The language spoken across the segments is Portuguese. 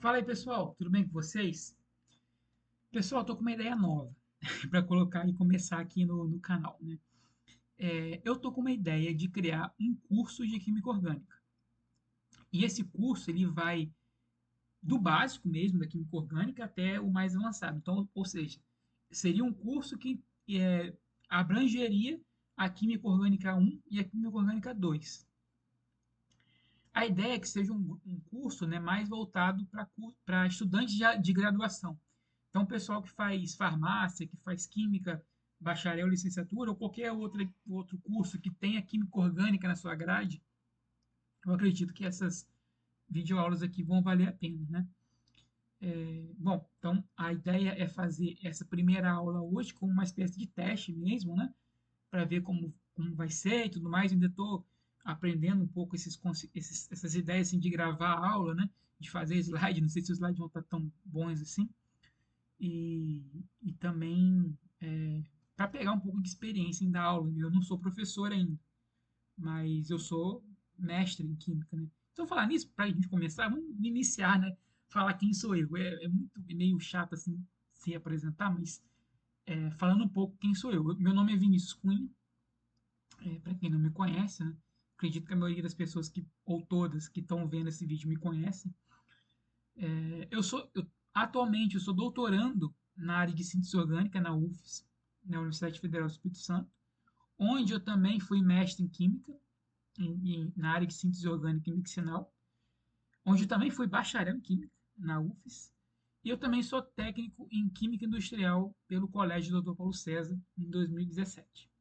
Fala aí, pessoal, tudo bem com vocês? Pessoal, tô com uma ideia nova para colocar e começar aqui no canal, né? Eu tô com uma ideia de criar um curso de química orgânica. E esse curso ele vai do básico mesmo da química orgânica até o mais avançado. Então, ou seja, seria um curso que abrangeria a química orgânica um e a química orgânica 2. A ideia é que seja um curso, né, mais voltado para estudantes de graduação. Então, o pessoal que faz farmácia, que faz química, bacharel, licenciatura, ou qualquer outro curso que tenha química orgânica na sua grade, eu acredito que essas videoaulas aqui vão valer a pena, né? Bom, então a ideia é fazer essa primeira aula hoje como uma espécie de teste mesmo, né? Para ver como vai ser e tudo mais. Eu ainda estou aprendendo um pouco essas ideias assim, de gravar a aula, né? De fazer slide. Não sei se os slides vão estar tão bons assim. E, e também para pegar um pouco de experiência em dar aula. Né? Eu não sou professor ainda, mas eu sou mestre em química, né? Então, falar nisso, para a gente começar, vamos iniciar, né? Falar quem sou eu. É muito meio chato assim se apresentar, mas falando um pouco quem sou eu. Meu nome é Vinícius Cunha, para quem não me conhece, né? Acredito que a maioria das pessoas ou todas que estão vendo esse vídeo me conhecem. Atualmente eu sou doutorando na área de síntese orgânica na UFES, na Universidade Federal do Espírito Santo, onde eu também fui mestre em química, na área de síntese orgânica e medicinal, onde eu também fui bacharel em química na UFES, e eu também sou técnico em química industrial pelo Colégio Dr. Paulo César em 2017.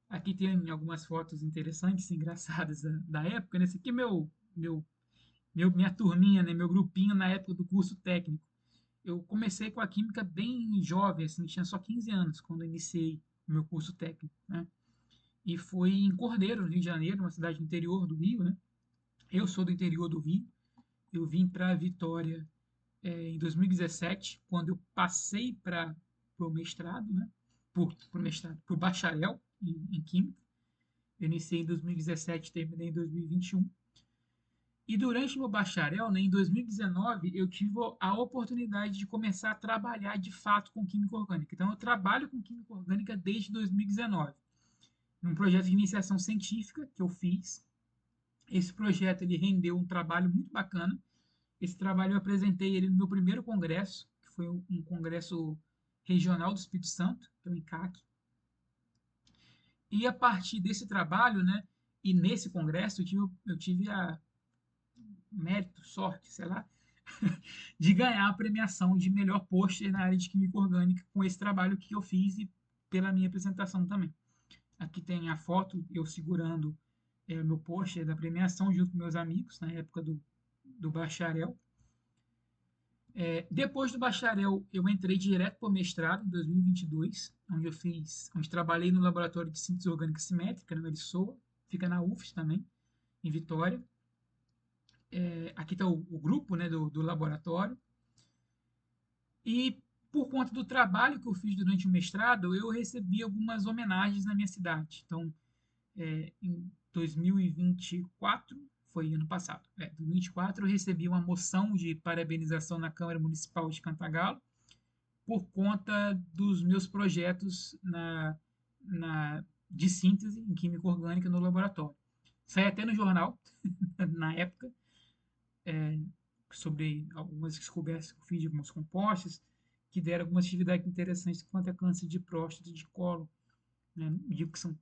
Aqui tem algumas fotos interessantes, engraçadas da época. Nesse aqui é minha turminha, né, meu grupinho na época do curso técnico. Eu comecei com a química bem jovem, assim, tinha só 15 anos quando eu iniciei o meu curso técnico, né? E foi em Cordeiro, no Rio de Janeiro, uma cidade do interior do Rio, né? Eu sou do interior do Rio. Eu vim para Vitória em 2017, quando eu passei para o mestrado, né? Para o bacharel em Química. Eu iniciei em 2017 e terminei em 2021. E durante meu bacharel, né, em 2019, eu tive a oportunidade de começar a trabalhar de fato com química orgânica. Então, eu trabalho com química orgânica desde 2019, num projeto de iniciação científica que eu fiz. Esse projeto ele rendeu um trabalho muito bacana. Esse trabalho eu apresentei ele no meu primeiro congresso, que foi um congresso regional do Espírito Santo, que é o INCAC. E a partir desse trabalho, né, e nesse congresso, eu tive a mérito, sorte, sei lá, de ganhar a premiação de melhor pôster na área de química orgânica com esse trabalho que eu fiz e pela minha apresentação também. Aqui tem a foto eu segurando meu pôster da premiação junto com meus amigos na época do bacharel. Depois do bacharel, eu entrei direto para o mestrado em 2022, onde trabalhei no laboratório de síntese orgânica simétrica, no ELISOA, fica na UFES também, em Vitória. Aqui está o grupo, né, do laboratório. E por conta do trabalho que eu fiz durante o mestrado, eu recebi algumas homenagens na minha cidade. Então, em 2024, foi ano passado, 2024, eu recebi uma moção de parabenização na Câmara Municipal de Cantagalo por conta dos meus projetos de síntese em química orgânica no laboratório. Sai até no jornal, na época, sobre algumas descobertas que eu fiz de alguns compostos, que deram algumas atividades interessantes quanto a câncer de próstata e de colo. Né? Não digo que são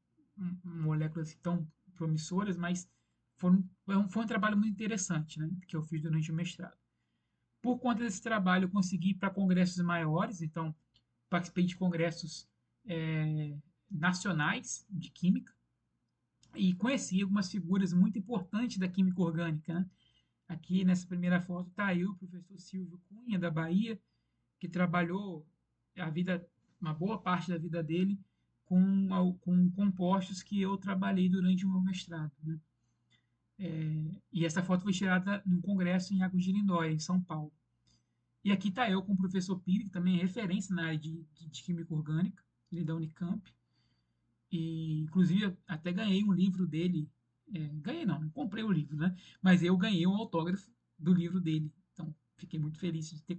moléculas tão promissoras, mas foi um trabalho muito interessante, né? Que eu fiz durante o mestrado. Por conta desse trabalho, eu consegui ir para congressos maiores, então participei de congressos nacionais de química e conheci algumas figuras muito importantes da química orgânica. Né? Aqui nessa primeira foto está eu, o professor Silvio Cunha, da Bahia, que trabalhou a vida, uma boa parte da vida dele com compostos que eu trabalhei durante o meu mestrado. Né? E essa foto foi tirada num congresso em Águas de Lindóia, em São Paulo. E aqui está eu com o professor Pires, que também é referência na área de química orgânica, ele é da Unicamp. E, inclusive, até ganhei um livro dele. Ganhei não, comprei o livro, né? Mas eu ganhei um autógrafo do livro dele. Então, fiquei muito feliz de ter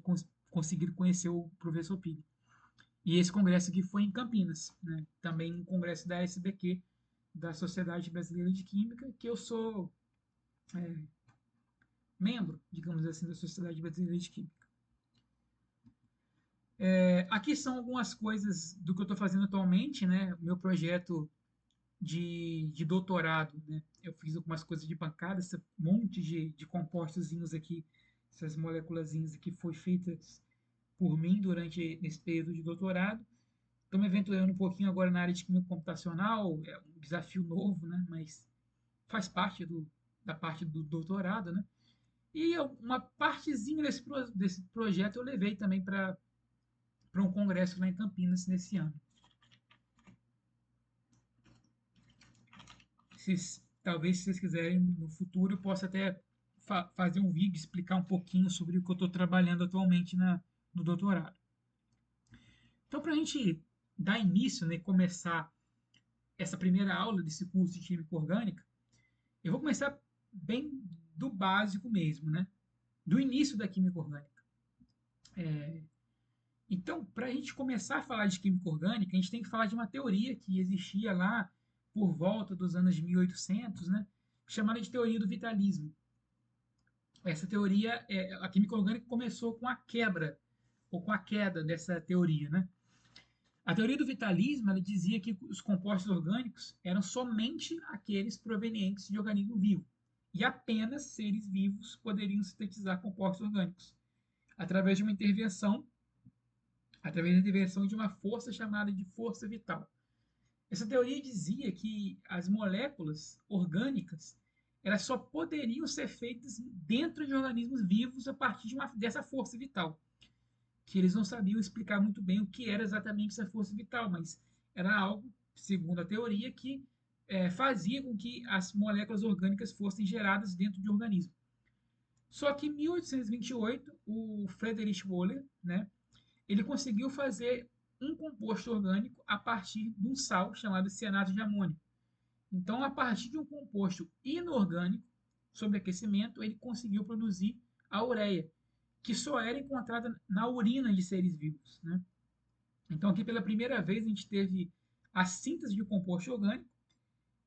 conseguido conhecer o professor Pili. E esse congresso aqui foi em Campinas, né? Também um congresso da SBQ, da Sociedade Brasileira de Química, que eu sou membro, digamos assim, da Sociedade Brasileira de Química. Aqui são algumas coisas do que eu estou fazendo atualmente, né? O meu projeto de doutorado, né? Eu fiz algumas coisas de bancada, esse monte de compostozinhos aqui, essas moléculazinhas aqui foi feitas por mim durante esse período de doutorado. Estou me aventurando um pouquinho agora na área de química computacional, é um desafio novo, né? Mas faz parte da parte do doutorado, né? E uma partezinha desse projeto eu levei também para um congresso lá em Campinas nesse ano. Talvez, se vocês quiserem, no futuro, eu possa até fazer um vídeo, explicar um pouquinho sobre o que eu estou trabalhando atualmente no doutorado. Então, para a gente dar início, né, começar essa primeira aula desse curso de Química Orgânica, eu vou começar bem do básico mesmo, né? Do início da Química Orgânica. Então, para a gente começar a falar de Química Orgânica, a gente tem que falar de uma teoria que existia lá por volta dos anos 1800, né? Chamada de teoria do vitalismo. Essa teoria, a química orgânica começou com a quebra, ou com a queda dessa teoria, né? A teoria do vitalismo, ela dizia que os compostos orgânicos eram somente aqueles provenientes de organismo vivo, e apenas seres vivos poderiam sintetizar compostos orgânicos, através de uma intervenção, através da intervenção de uma força chamada de força vital. Essa teoria dizia que as moléculas orgânicas elas só poderiam ser feitas dentro de organismos vivos a partir dessa força vital. Que eles não sabiam explicar muito bem o que era exatamente essa força vital, mas era algo, segundo a teoria, que fazia com que as moléculas orgânicas fossem geradas dentro de um organismo. Só que em 1828, o Friedrich Wöhler, né, ele conseguiu fazer um composto orgânico a partir de um sal chamado cianato de amônio. Então, a partir de um composto inorgânico, sob aquecimento, ele conseguiu produzir a ureia, que só era encontrada na urina de seres vivos, né? Então, aqui pela primeira vez, a gente teve a síntese de um composto orgânico,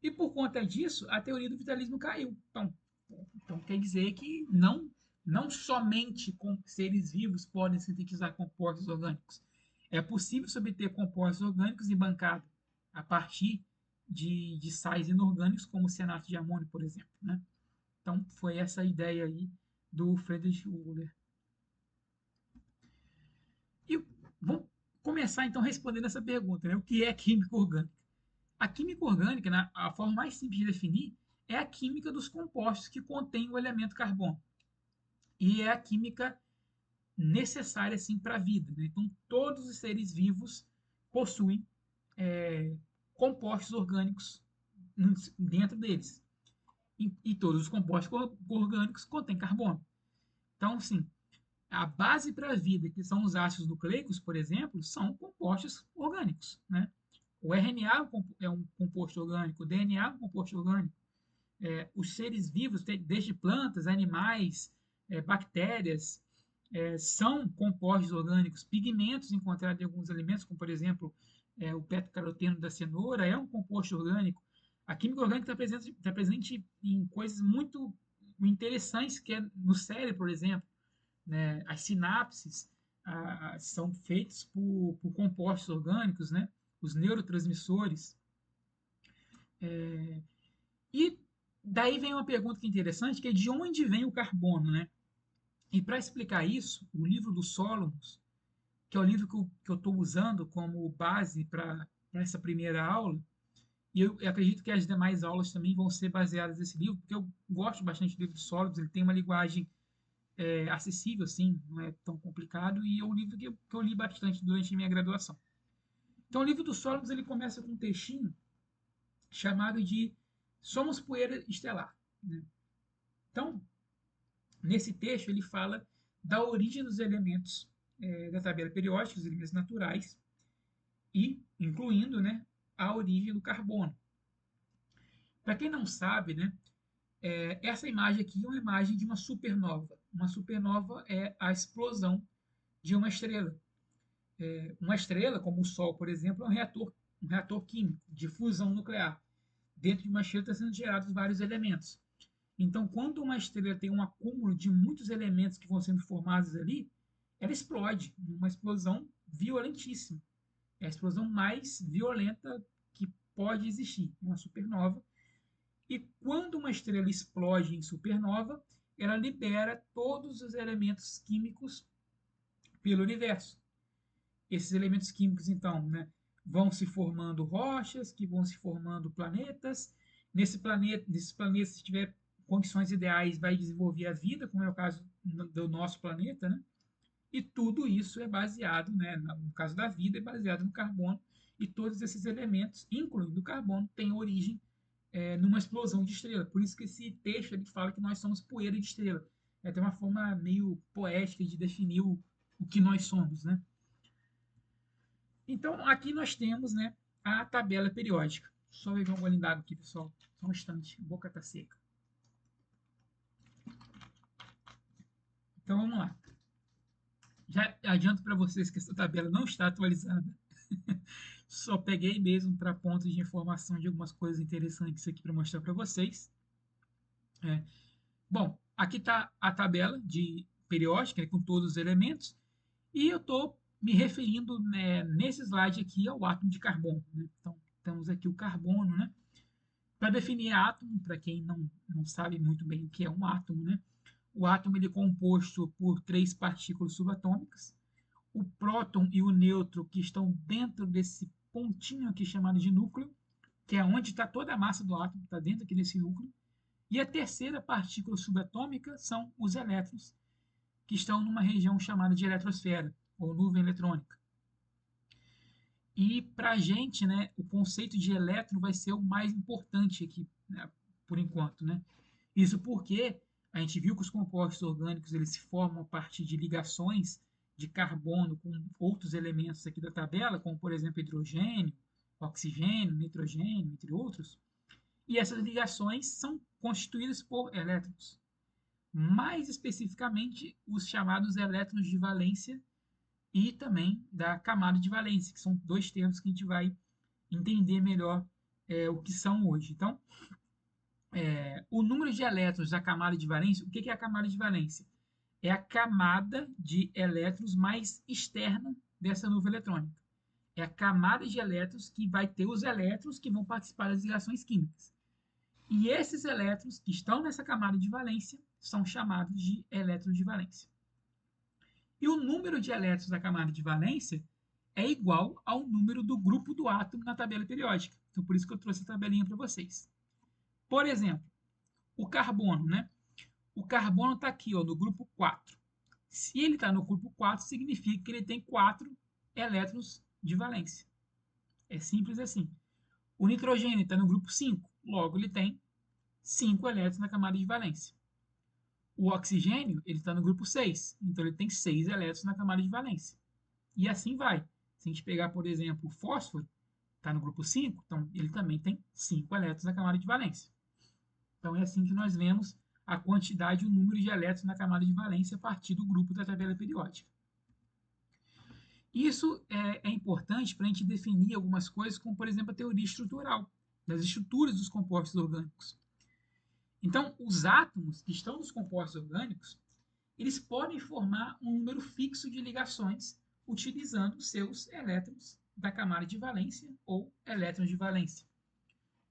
e por conta disso, a teoria do vitalismo caiu. Então quer dizer que não somente com seres vivos podem sintetizar compostos orgânicos. É possível se obter compostos orgânicos em bancada a partir de sais inorgânicos, como o cianato de amônio, por exemplo. Né? Então, foi essa a ideia aí do Friedrich Wöhler. E vamos começar, então, respondendo essa pergunta. Né? O que é química orgânica? A química orgânica, né, a forma mais simples de definir, é a química dos compostos que contêm o elemento carbono. E é a química necessária assim, para a vida. Né? Então, todos os seres vivos possuem compostos orgânicos dentro deles. E todos os compostos orgânicos contêm carbono. Então, sim, a base para a vida, que são os ácidos nucleicos, por exemplo, são compostos orgânicos. Né? O RNA é um composto orgânico, o DNA é um composto orgânico. Os seres vivos, desde plantas, animais, bactérias, são compostos orgânicos. Pigmentos encontrados em alguns alimentos, como por exemplo o beta-caroteno da cenoura, é um composto orgânico. A química orgânica está presente em coisas muito interessantes, que é no cérebro, por exemplo. Né? As sinapses são feitas por compostos orgânicos, né? Os neurotransmissores. E daí vem uma pergunta que é interessante, que é de onde vem o carbono, né? E para explicar isso, o livro do Solomons, que é o livro que eu estou usando como base para essa primeira aula, e eu acredito que as demais aulas também vão ser baseadas nesse livro, porque eu gosto bastante do livro do Solomons, ele tem uma linguagem acessível, assim, não é tão complicado, e é um livro que eu li bastante durante a minha graduação. Então, o livro do Solomons, ele começa com um textinho chamado de Somos Poeira Estelar. Né? Então, nesse texto, ele fala da origem dos elementos da tabela periódica, os elementos naturais, e incluindo, né, a origem do carbono. Para quem não sabe, né, essa imagem aqui é uma imagem de uma supernova. Uma supernova é a explosão de uma estrela. Uma estrela, como o Sol, por exemplo, é um reator químico de fusão nuclear. Dentro de uma estrela estão sendo gerados vários elementos. Então, quando uma estrela tem um acúmulo de muitos elementos que vão sendo formados ali, ela explode, uma explosão violentíssima. É a explosão mais violenta que pode existir, uma supernova. E quando uma estrela explode em supernova, ela libera todos os elementos químicos pelo universo. Esses elementos químicos, então, né, vão se formando rochas, que vão se formando planetas. Nesses planetas, se tiver condições ideais, vai desenvolver a vida, como é o caso do nosso planeta, né? E tudo isso é baseado, né, no caso da vida, é baseado no carbono. E todos esses elementos, incluindo o carbono, têm origem numa explosão de estrela. Por isso que esse texto ele fala que nós somos poeira de estrela. É até uma forma meio poética de definir o que nós somos, né? Então, aqui nós temos, né, a tabela periódica. Só beber um golinho d'água aqui, pessoal. Só um instante, a boca está seca. Então, vamos lá. Já adianto para vocês que essa tabela não está atualizada. Só peguei mesmo para pontos de informação de algumas coisas interessantes aqui para mostrar para vocês. Bom, aqui está a tabela de periódica, né, com todos os elementos. E eu estou me referindo, né, nesse slide aqui ao átomo de carbono. Né? Então, temos aqui o carbono, né? Para definir átomo, para quem não sabe muito bem o que é um átomo, né? O átomo ele é composto por três partículas subatômicas. O próton e o nêutron que estão dentro desse pontinho aqui chamado de núcleo, que é onde está toda a massa do átomo, está dentro aqui desse núcleo. E a terceira partícula subatômica são os elétrons, que estão numa região chamada de eletrosfera, ou nuvem eletrônica. E para a gente, né, o conceito de elétron vai ser o mais importante aqui, né, por enquanto. Né? Isso porque a gente viu que os compostos orgânicos eles se formam a partir de ligações de carbono com outros elementos aqui da tabela, como por exemplo hidrogênio, oxigênio, nitrogênio, entre outros. E essas ligações são constituídas por elétrons. Mais especificamente, os chamados elétrons de valência e também da camada de valência, que são dois termos que a gente vai entender melhor o que são hoje. Então, o número de elétrons da camada de valência, o que é a camada de valência? É a camada de elétrons mais externa dessa nuvem eletrônica. É a camada de elétrons que vai ter os elétrons que vão participar das reações químicas. E esses elétrons que estão nessa camada de valência são chamados de elétrons de valência. E o número de elétrons da camada de valência é igual ao número do grupo do átomo na tabela periódica. Então, por isso que eu trouxe a tabelinha para vocês. Por exemplo, o carbono, né? O carbono está aqui, ó, no grupo 4. Se ele está no grupo 4, significa que ele tem 4 elétrons de valência. É simples assim. O nitrogênio está no grupo 5, logo ele tem 5 elétrons na camada de valência. O oxigênio ele está no grupo 6, então ele tem 6 elétrons na camada de valência. E assim vai. Se a gente pegar, por exemplo, o fósforo, está no grupo 5, então ele também tem 5 elétrons na camada de valência. Então é assim que nós vemos a quantidade e o número de elétrons na camada de valência a partir do grupo da tabela periódica. Isso é importante para a gente definir algumas coisas, como, por exemplo, a teoria estrutural, das estruturas dos compostos orgânicos. Então, os átomos que estão nos compostos orgânicos, eles podem formar um número fixo de ligações utilizando seus elétrons da camada de valência ou elétrons de valência.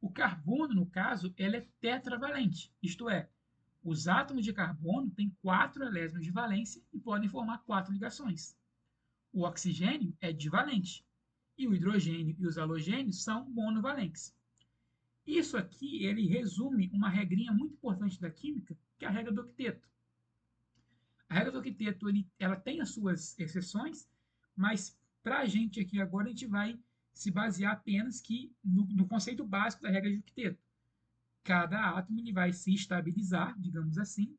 O carbono, no caso, ele é tetravalente, isto é, os átomos de carbono têm 4 elétrons de valência e podem formar 4 ligações. O oxigênio é divalente e o hidrogênio e os halogênios são monovalentes. Isso aqui ele resume uma regrinha muito importante da química, que é a regra do octeto. A regra do octeto ela tem as suas exceções, mas para a gente aqui agora a gente vai se basear apenas que no conceito básico da regra de octeto. Cada átomo ele vai se estabilizar, digamos assim,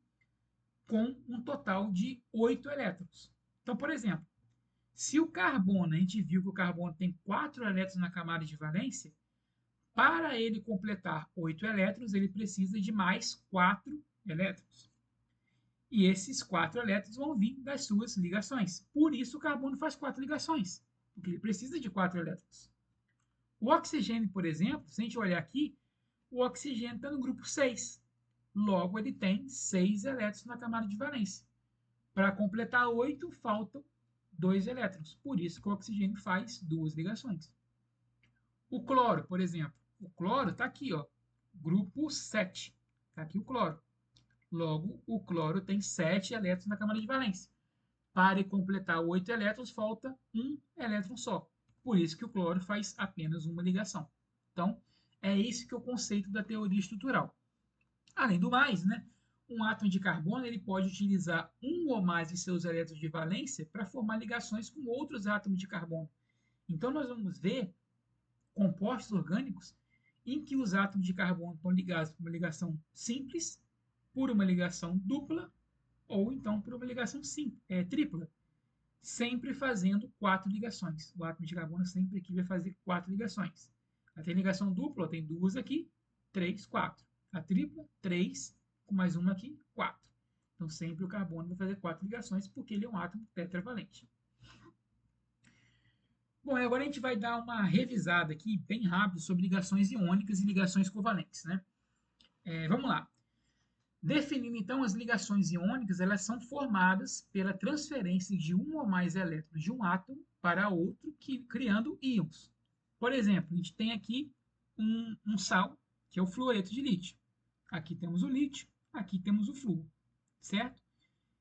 com um total de 8 elétrons. Então, por exemplo, se o carbono, a gente viu que o carbono tem 4 elétrons na camada de valência, para ele completar 8 elétrons, ele precisa de mais 4 elétrons. E esses 4 elétrons vão vir das suas ligações. Por isso o carbono faz 4 ligações, porque ele precisa de 4 elétrons. O oxigênio, por exemplo, se a gente olhar aqui, o oxigênio está no grupo 6. Logo, ele tem 6 elétrons na camada de valência. Para completar 8, faltam 2 elétrons. Por isso que o oxigênio faz 2 ligações. O cloro, por exemplo. O cloro está aqui, ó, grupo 7. Está aqui o cloro. Logo, o cloro tem 7 elétrons na camada de valência. Para completar 8 elétrons, falta 1 elétron só. Por isso que o cloro faz apenas uma ligação. Então, é esse que é o conceito da teoria estrutural. Além do mais, né, um átomo de carbono ele pode utilizar um ou mais de seus elétrons de valência para formar ligações com outros átomos de carbono. Então, nós vamos ver compostos orgânicos em que os átomos de carbono estão ligados por uma ligação simples, por uma ligação dupla ou então por uma ligação tripla, sempre fazendo 4 ligações. O átomo de carbono sempre aqui vai fazer 4 ligações. Tem ligação dupla, tem 2 aqui, 3, 4. A tripla, 3, com mais uma aqui, 4. Então, sempre o carbono vai fazer 4 ligações, porque ele é um átomo tetravalente. Bom, agora a gente vai dar uma revisada aqui, bem rápido, sobre ligações iônicas e ligações covalentes, né? Vamos lá. Definindo, então, as ligações iônicas, elas são formadas pela transferência de um ou mais elétrons de um átomo para outro, criando íons. Por exemplo, a gente tem aqui um sal, que é o fluoreto de lítio. Aqui temos o lítio, aqui temos o flúor, certo?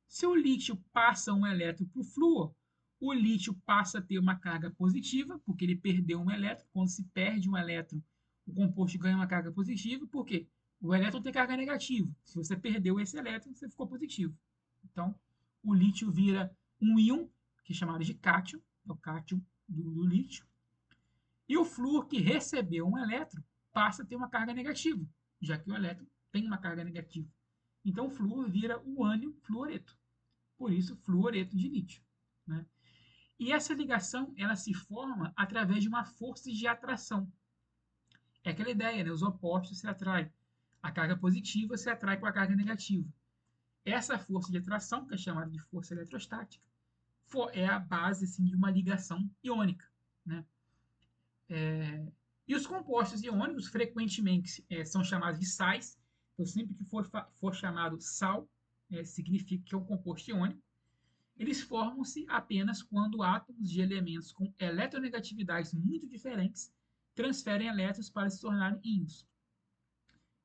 Se o lítio passa um elétron para o flúor, o lítio passa a ter uma carga positiva, porque ele perdeu um elétron. Quando se perde um elétron, o composto ganha uma carga positiva. Por quê? O elétron tem carga negativa. Se você perdeu esse elétron, você ficou positivo. Então, o lítio vira um íon, que é chamado de cátion, é o cátion do lítio. E o flúor, que recebeu um elétron, passa a ter uma carga negativa, já que o elétron tem uma carga negativa. Então, o flúor vira o ânion fluoreto. Por isso, fluoreto de lítio, né? E essa ligação, ela se forma através de uma força de atração. É aquela ideia, né? Os opostos se atraem. A carga positiva se atrai com a carga negativa. Essa força de atração, que é chamada de força eletrostática, é a base assim, de uma ligação iônica, né? E os compostos iônicos, frequentemente, são chamados de sais. Então, sempre que for chamado sal, significa que é um composto iônico. Eles formam-se apenas quando átomos de elementos com eletronegatividades muito diferentes transferem elétrons para se tornarem íons.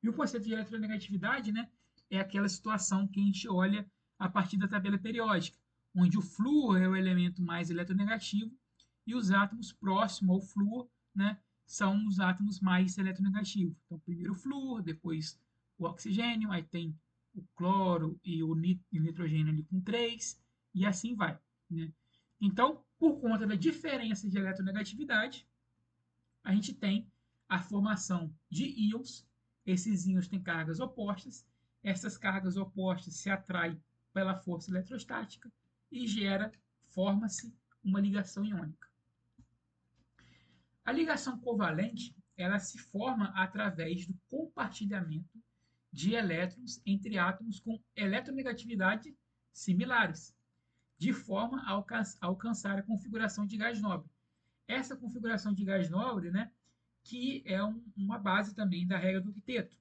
E o conceito de eletronegatividade, né, é aquela situação que a gente olha a partir da tabela periódica, onde o flúor é o elemento mais eletronegativo e os átomos próximos ao flúor, né, são os átomos mais eletronegativos. Então, primeiro o flúor, depois o oxigênio, aí tem o cloro e o nitrogênio ali com 3, e assim vai, né? Então, por conta da diferença de eletronegatividade, a gente tem a formação de íons. Esses íons têm cargas opostas. Essas cargas opostas se atraem pela força eletrostática e forma-se uma ligação iônica. A ligação covalente, ela se forma através do compartilhamento de elétrons entre átomos com eletronegatividade similares, de forma a alcançar a configuração de gás nobre. Essa configuração de gás nobre, né, que é uma base também da regra do octeto.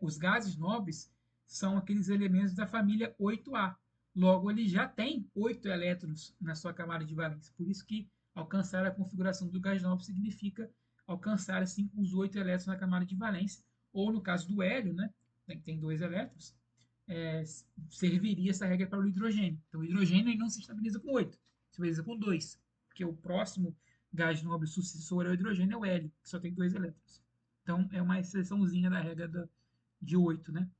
Os gases nobres são aqueles elementos da família 8A. Logo, ele já tem 8 elétrons na sua camada de valência. Por isso que alcançar a configuração do gás nobre significa alcançar assim, os 8 elétrons na camada de valência. Ou no caso do hélio, né, que tem 2 elétrons, serviria essa regra para o hidrogênio. Então, o hidrogênio ele não se estabiliza com 8, se estabiliza com 2, porque o próximo gás nobre sucessor ao hidrogênio é o hélio, que só tem 2 elétrons. Então, é uma exceçãozinha da regra de 8, né?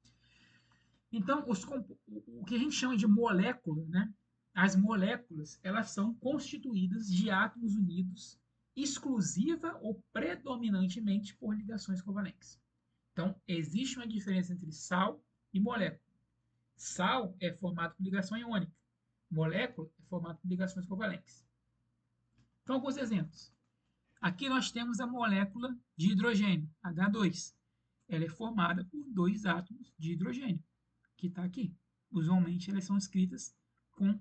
Então, o que a gente chama de molécula, né? As moléculas, elas são constituídas de átomos unidos exclusiva ou predominantemente por ligações covalentes. Então, existe uma diferença entre sal e molécula. Sal é formado por ligação iônica. Molécula é formado por ligações covalentes. Então, alguns exemplos. Aqui nós temos a molécula de hidrogênio, H2. Ela é formada por 2 átomos de hidrogênio, que está aqui. Usualmente elas são escritas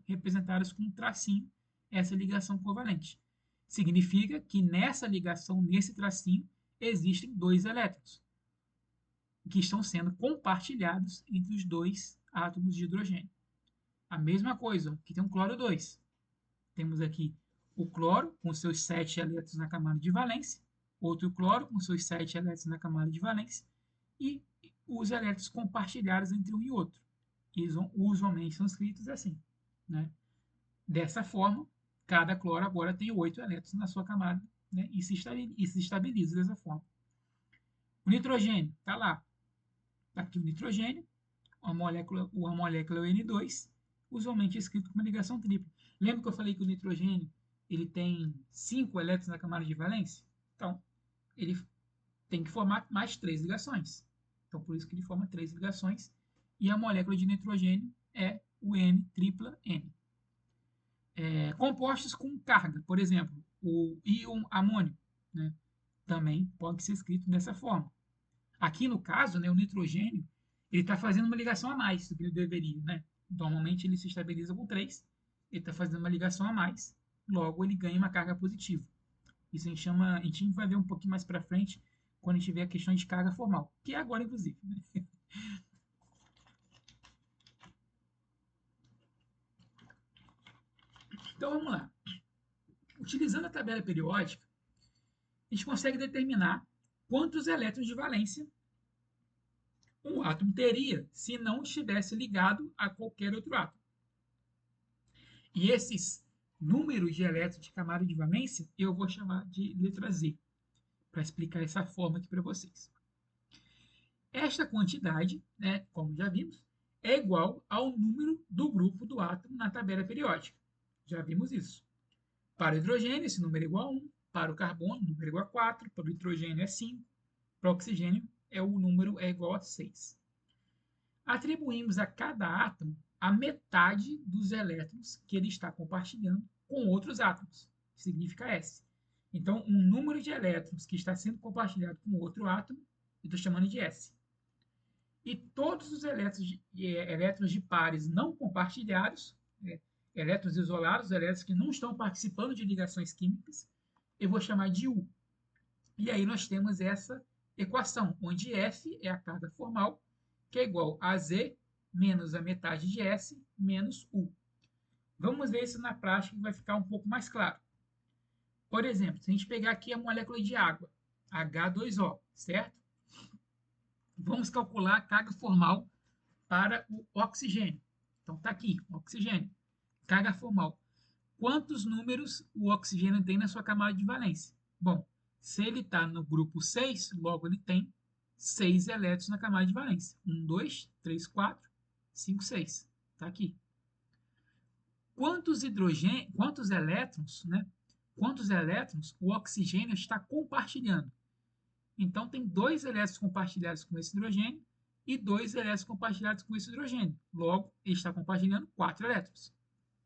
representadas com um tracinho, essa ligação covalente. Significa que nessa ligação, nesse tracinho, existem dois elétrons que estão sendo compartilhados entre os dois átomos de hidrogênio. A mesma coisa, aqui tem um cloro 2. Temos aqui o cloro com seus 7 elétrons na camada de valência, outro cloro com seus 7 elétrons na camada de valência, e os elétrons compartilhados entre um e outro. Eles usualmente são escritos assim, né? Dessa forma, cada cloro agora tem 8 elétrons na sua camada, né? E se estabiliza dessa forma. O nitrogênio está lá. Está aqui o nitrogênio, a molécula é o N2, usualmente escrito com uma ligação tripla. Lembra que eu falei que o nitrogênio ele tem 5 elétrons na camada de valência? Então, ele tem que formar mais 3 ligações. Então, por isso que ele forma 3 ligações. E a molécula de nitrogênio é o N-tripla-N. Compostos com carga, por exemplo, o íon amônio, né, também pode ser escrito dessa forma. Aqui no caso, né, o nitrogênio ele está fazendo uma ligação a mais do que ele deveria. Né? Normalmente ele se estabiliza com 3, ele está fazendo uma ligação a mais, logo ele ganha uma carga positiva. Isso a gente vai ver um pouquinho mais para frente, quando a gente tiver a questão de carga formal, que é agora, inclusive. Né? Então vamos lá. Utilizando a tabela periódica, a gente consegue determinar quantos elétrons de valência um átomo teria se não estivesse ligado a qualquer outro átomo. E esses números de elétrons de camada de valência eu vou chamar de letra Z, para explicar essa forma aqui para vocês. Esta quantidade, né, como já vimos, é igual ao número do grupo do átomo na tabela periódica. Já vimos isso. Para o hidrogênio, esse número é igual a 1. Para o carbono, o número é igual a 4. Para o nitrogênio é 5. Para o oxigênio, o número é igual a 6. Atribuímos a cada átomo a metade dos elétrons que ele está compartilhando com outros átomos. Significa S. Então, um número de elétrons que está sendo compartilhado com outro átomo, eu estou chamando de S. E todos os elétrons de pares não compartilhados, elétrons isolados, elétrons que não estão participando de ligações químicas, eu vou chamar de U. E aí nós temos essa equação, onde F é a carga formal, que é igual a Z menos a metade de S menos U. Vamos ver isso na prática que vai ficar um pouco mais claro. Por exemplo, se a gente pegar aqui a molécula de água, H2O, certo? Vamos calcular a carga formal para o oxigênio. Então, está aqui, oxigênio. Carga formal. Quantos números o oxigênio tem na sua camada de valência? Bom, se ele está no grupo 6, logo ele tem 6 elétrons na camada de valência. 1, 2, 3, 4, 5, 6. Está aqui. Quantos elétrons, né? Quantos elétrons o oxigênio está compartilhando? Então, tem 2 elétrons compartilhados com esse hidrogênio e 2 elétrons compartilhados com esse hidrogênio. Logo, ele está compartilhando 4 elétrons.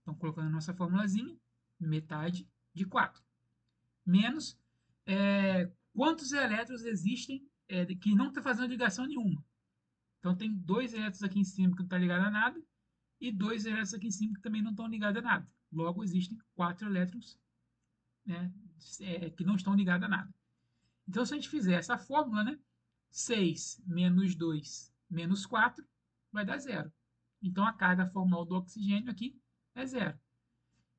Então, colocando a nossa formulazinha, metade de 4. Menos quantos elétrons existem que não está fazendo ligação nenhuma. Então, tem 2 elétrons aqui em cima que não estão ligados a nada e 2 elétrons aqui em cima que também não estão ligados a nada. Logo, existem 4 elétrons, né, que não estão ligados a nada. Então, se a gente fizer essa fórmula, né, 6 menos 2 menos 4 vai dar 0. Então, a carga formal do oxigênio aqui é 0.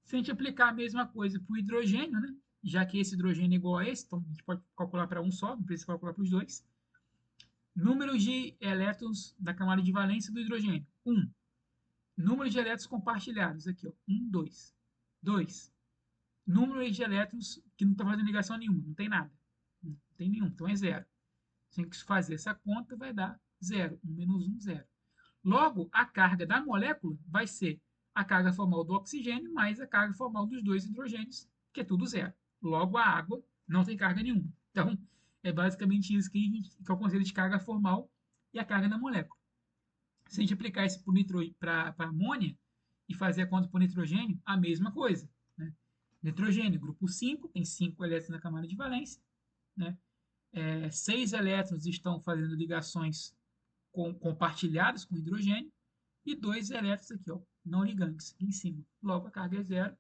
Se a gente aplicar a mesma coisa para o hidrogênio, né, já que esse hidrogênio é igual a esse, então a gente pode calcular para um só, não precisa calcular para os dois. Número de elétrons da camada de valência do hidrogênio, 1. Número de elétrons compartilhados, aqui, ó, 1, 2. 2. Número de elétrons que não está fazendo ligação nenhuma, não tem nada. Não tem nenhum, então é 0. Se a gente fazer essa conta, vai dar 0. 1 menos 1, 0. Logo, a carga da molécula vai ser a carga formal do oxigênio mais a carga formal dos 2 hidrogênios, que é tudo 0. Logo, a água não tem carga nenhuma. Então, é basicamente isso que é o conceito de carga formal e a carga da molécula. Se a gente aplicar isso para amônia e fazer a conta para o nitrogênio, a mesma coisa. Né? Nitrogênio, grupo 5, tem 5 elétrons na camada de valência. Né? 6 elétrons estão fazendo ligações compartilhadas com hidrogênio e 2 elétrons aqui, ó, não ligantes, aqui em cima. Logo, a carga é zero.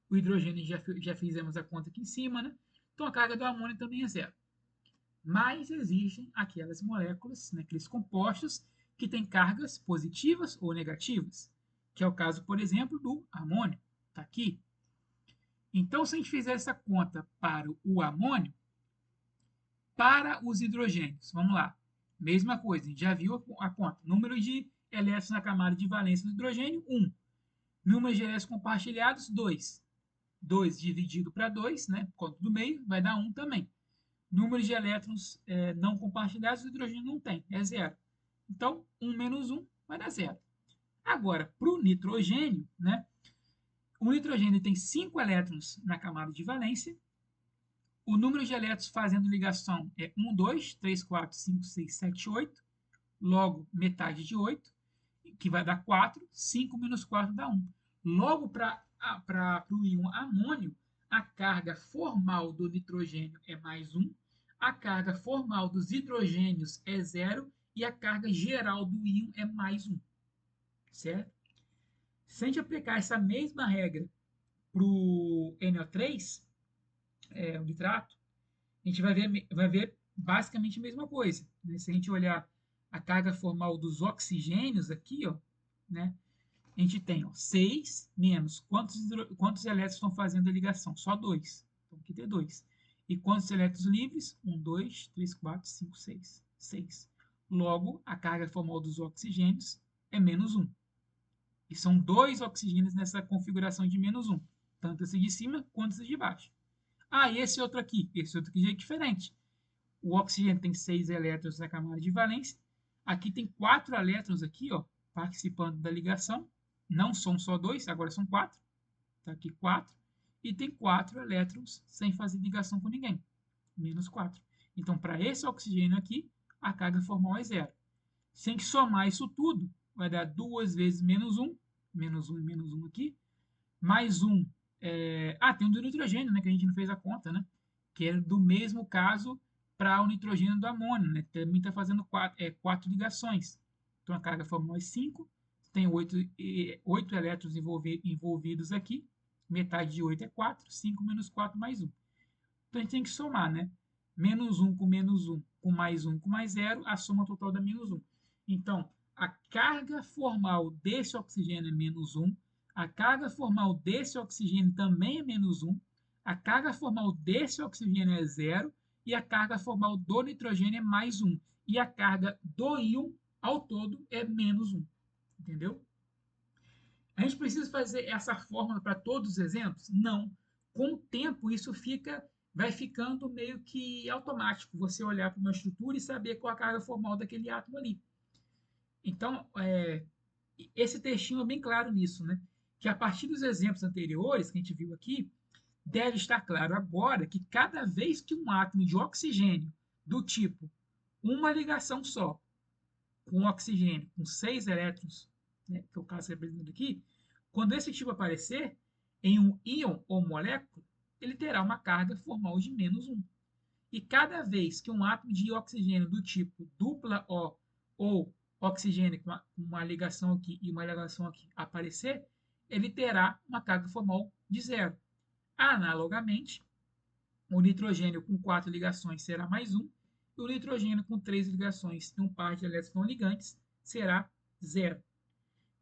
O hidrogênio já fizemos a conta aqui em cima, né? Então, a carga do amônio também é zero. Mas existem aquelas moléculas, né, aqueles compostos, que têm cargas positivas ou negativas, que é o caso, por exemplo, do amônio. Está aqui. Então, se a gente fizer essa conta para o amônio, para os hidrogênios, vamos lá. Mesma coisa, a gente já viu a conta. Número de elétrons na camada de valência do hidrogênio, 1. Número de elétrons compartilhados, 2. 2 dividido para 2, né? Conta do meio, vai dar 1 também. Número de elétrons não compartilhados, o hidrogênio não tem, é 0. Então, 1 menos 1 vai dar 0. Agora, para o nitrogênio, né? O nitrogênio tem 5 elétrons na camada de valência. O número de elétrons fazendo ligação é 1, 2, 3, 4, 5, 6, 7, 8. Logo, metade de 8, que vai dar 4. 5 menos 4 dá 1. Logo, para o íon amônio, a carga formal do nitrogênio é mais 1. A carga formal dos hidrogênios é 0. E a carga geral do íon é mais 1. Certo? Se a gente aplicar essa mesma regra para o NO3, o nitrato, a gente vai ver basicamente a mesma coisa. Né? Se a gente olhar a carga formal dos oxigênios aqui, ó, né? A gente tem 6 menos quantos elétrons estão fazendo a ligação? Só 2. Então aqui tem 2. E quantos elétrons livres? 1, 2, 3, 4, 5, 6. 6. Logo, a carga formal dos oxigênios é menos 1. E são 2 oxigênios nessa configuração de menos 1. Tanto esse de cima quanto esse de baixo. Ah, e esse outro aqui? Esse outro aqui já é diferente. O oxigênio tem 6 elétrons na camada de valência. Aqui tem 4 elétrons aqui, ó, participando da ligação. Não são só 2, agora são 4. Está aqui 4. E tem 4 elétrons sem fazer ligação com ninguém. Menos 4. Então, para esse oxigênio aqui, a carga formal é 0. Sem somar isso tudo, vai dar 2 vezes menos 1. Menos 1 e menos 1 aqui. Mais 1. Tem um do nitrogênio, né, que a gente não fez a conta, né? Que é do mesmo caso para o nitrogênio do amônio, né? Também está fazendo 4 ligações. Então, a carga formal é 5. Tem 8 elétrons envolvidos aqui. Metade de 8 é 4. 5 menos 4 mais 1. Então, a gente tem que somar, né? Menos 1 com menos 1 com mais 1 com mais 0, a soma total dá menos 1. Então, a carga formal desse oxigênio é menos 1. A carga formal desse oxigênio também é menos 1. A carga formal desse oxigênio é 0. E a carga formal do nitrogênio é mais 1. E a carga do íon, ao todo, é menos 1. Entendeu? A gente precisa fazer essa fórmula para todos os exemplos? Não. Com o tempo, isso vai ficando meio que automático. Você olhar para uma estrutura e saber qual a carga formal daquele átomo ali. Então, esse textinho é bem claro nisso, né? Que a partir dos exemplos anteriores que a gente viu aqui, deve estar claro agora que cada vez que um átomo de oxigênio do tipo uma ligação só com oxigênio com 6 elétrons, né, que é o caso representado aqui, quando esse tipo aparecer em um íon ou molécula, ele terá uma carga formal de menos 1. E cada vez que um átomo de oxigênio do tipo dupla O ou oxigênio com uma ligação aqui e uma ligação aqui aparecer, ele terá uma carga formal de 0. Analogamente, o nitrogênio com 4 ligações será mais 1, e o nitrogênio com 3 ligações e um par de elétrons não ligantes será 0.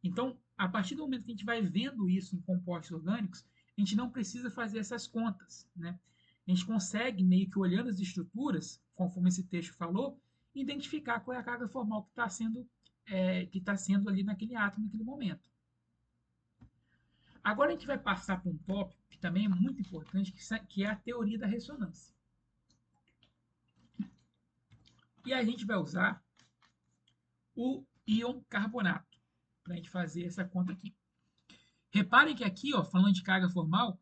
Então, a partir do momento que a gente vai vendo isso em compostos orgânicos, a gente não precisa fazer essas contas, né? A gente consegue, meio que olhando as estruturas, conforme esse texto falou, identificar qual é a carga formal que está sendo ali naquele átomo, naquele momento. Agora a gente vai passar para um tópico que também é muito importante, que é a teoria da ressonância. E a gente vai usar o íon carbonato para a gente fazer essa conta aqui. Reparem que aqui, ó, falando de carga formal,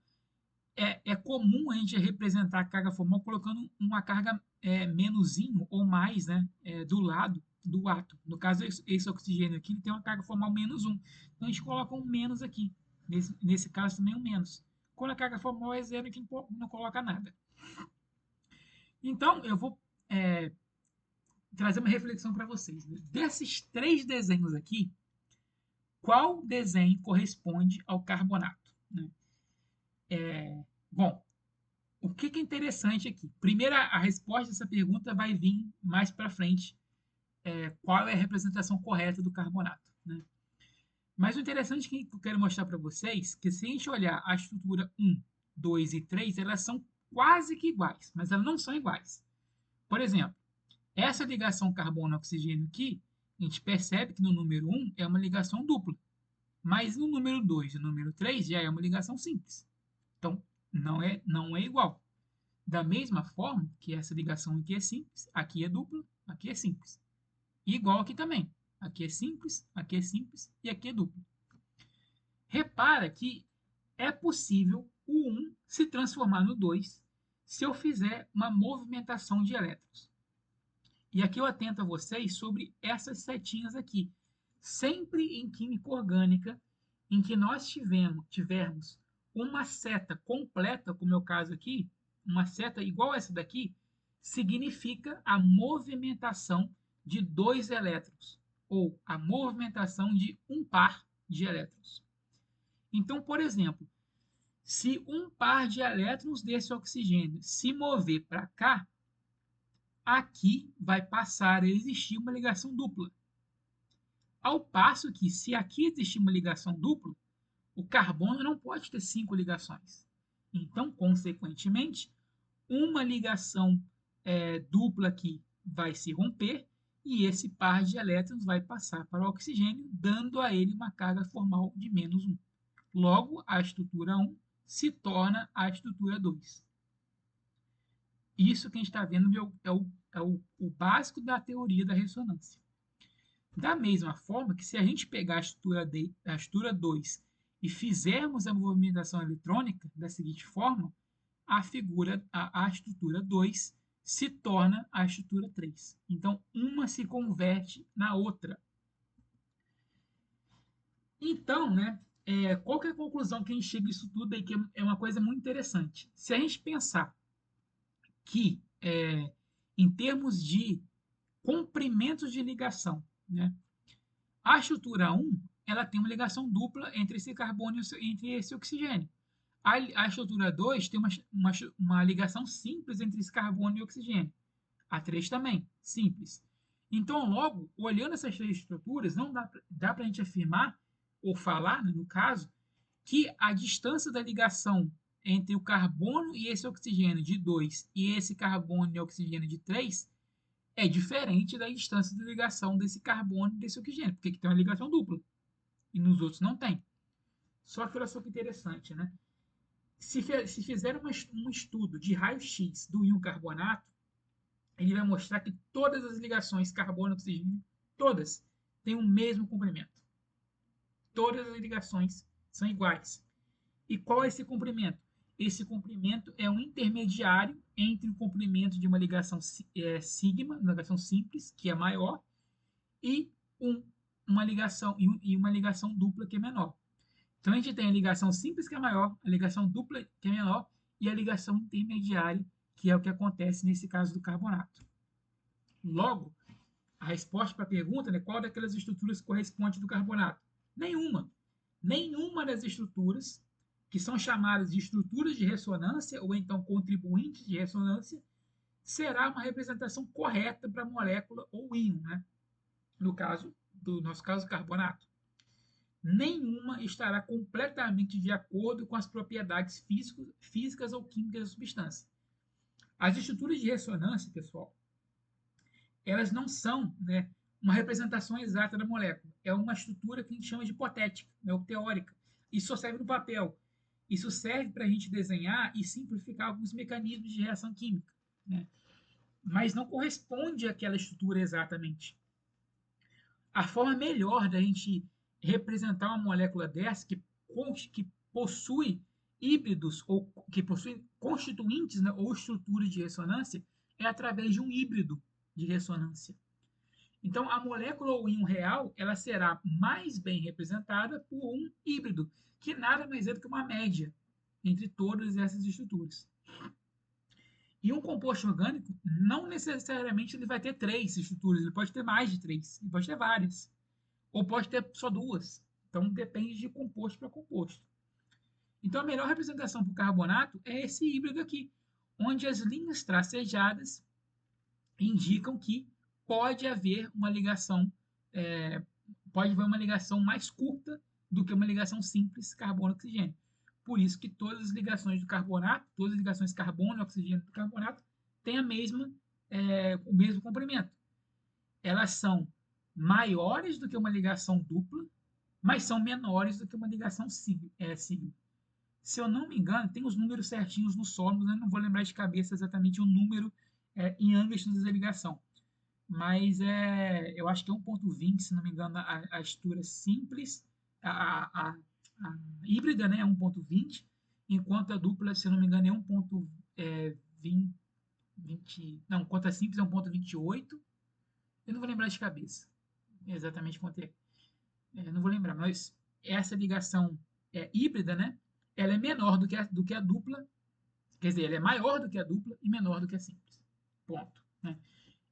é comum a gente representar a carga formal colocando uma carga menusinho ou mais, né, do lado do átomo. No caso, esse oxigênio aqui ele tem uma carga formal menos 1. Então, a gente coloca um menos aqui. Nesse caso, também um menos. Quando a carga formal é 0, a gente não coloca nada. Então, eu vou trazer uma reflexão para vocês. Desses 3 desenhos aqui, qual desenho corresponde ao carbonato, né? Bom, o que é interessante aqui? Primeiro, a resposta dessa pergunta vai vir mais para frente. Qual é a representação correta do carbonato, né? Mas o interessante que eu quero mostrar para vocês é que se a gente olhar a estrutura 1, 2 e 3, elas são quase que iguais, mas elas não são iguais. Por exemplo, essa ligação carbono-oxigênio aqui, a gente percebe que no número 1 é uma ligação dupla, mas no número 2 e no número 3 já é uma ligação simples. Então, não é igual. Da mesma forma que essa ligação aqui é simples, aqui é dupla, aqui é simples. Igual aqui também. Aqui é simples e aqui é duplo. Repara que é possível o 1 se transformar no 2 se eu fizer uma movimentação de elétrons. E aqui eu atento a vocês sobre essas setinhas aqui. Sempre em química orgânica, em que nós tivermos uma seta completa, como é o caso aqui, uma seta igual essa daqui, significa a movimentação de dois elétrons, ou a movimentação de um par de elétrons. Então, por exemplo, se um par de elétrons desse oxigênio se mover para cá, aqui vai passar a existir uma ligação dupla. Ao passo que, se aqui existir uma ligação dupla, o carbono não pode ter 5 ligações. Então, consequentemente, uma ligação dupla aqui vai se romper e esse par de elétrons vai passar para o oxigênio, dando a ele uma carga formal de menos 1. Logo, a estrutura 1 se torna a estrutura 2. Isso que a gente está vendo é o básico da teoria da ressonância. Da mesma forma que se a gente pegar a estrutura 2 e fizermos a movimentação eletrônica da seguinte forma, a estrutura 2 se torna a estrutura 3. Então, uma se converte na outra. Então, né, qual que é a conclusão que a gente chega disso tudo aí, que é uma coisa muito interessante. Se a gente pensar que, em termos de comprimentos de ligação, né, a estrutura 1 ela tem uma ligação dupla entre esse carbono e entre esse oxigênio. A estrutura 2 tem uma ligação simples entre esse carbono e oxigênio. A 3 também, simples. Então, logo, olhando essas três estruturas, não dá para a gente afirmar, ou falar, né, no caso, que a distância da ligação entre o carbono e esse oxigênio de 2 e esse carbono e oxigênio de 3 é diferente da distância de ligação desse carbono e desse oxigênio, porque aqui tem uma ligação dupla e nos outros não tem. Só que olha só que interessante, né? Se fizer um estudo de raio-x do íon carbonato, ele vai mostrar que todas as ligações carbono-oxigênio, todas, têm o mesmo comprimento. Todas as ligações são iguais. E qual é esse comprimento? Esse comprimento é um intermediário entre o comprimento de uma ligação sigma, uma ligação simples, que é maior, e uma ligação dupla, que é menor. Então, a gente tem a ligação simples, que é maior, a ligação dupla, que é menor, e a ligação intermediária, que é o que acontece nesse caso do carbonato. Logo, a resposta para a pergunta, né, qual daquelas estruturas corresponde do carbonato? Nenhuma. Nenhuma das estruturas, que são chamadas de estruturas de ressonância, ou então contribuintes de ressonância, será uma representação correta para a molécula ou íon, né? No nosso caso, carbonato. Nenhuma estará completamente de acordo com as propriedades físicas ou químicas da substância. As estruturas de ressonância, pessoal, elas não são, né, uma representação exata da molécula. É uma estrutura que a gente chama de hipotética, né, ou teórica. Isso só serve no papel. Isso serve para a gente desenhar e simplificar alguns mecanismos de reação química, né? Mas não corresponde àquela estrutura exatamente. A forma melhor da gente representar uma molécula dessa, que possui híbridos, ou que possui constituintes, né, ou estruturas de ressonância, é através de um híbrido de ressonância. Então, a molécula ou íon real ela será mais bem representada por um híbrido, que nada mais é do que uma média entre todas essas estruturas. E um composto orgânico, não necessariamente ele vai ter 3 estruturas, ele pode ter mais de 3, ele pode ter várias, ou pode ter só 2. Então, depende de composto para composto. Então, a melhor representação para o carbonato é esse híbrido aqui, onde as linhas tracejadas indicam que pode haver uma ligação, pode haver uma ligação mais curta do que uma ligação simples carbono-oxigênio. Por isso que todas as ligações do carbonato, todas as ligações carbono e oxigênio do carbonato têm o mesmo comprimento. Elas são maiores do que uma ligação dupla, mas são menores do que uma ligação sigma. Se eu não me engano, tem os números certinhos no solo, mas eu não vou lembrar de cabeça exatamente o número em ângulos da ligação. Mas eu acho que é 1.20, se não me engano, a estrutura simples, a híbrida, né, é 1.20, enquanto a dupla, se eu não me engano, é 1.20, não, enquanto a simples é 1.28, eu não vou lembrar de cabeça exatamente quanto é. Não vou lembrar, mas essa ligação híbrida, né, ela é menor do que a dupla, quer dizer, ela é maior do que a dupla e menor do que a simples. Ponto. Né?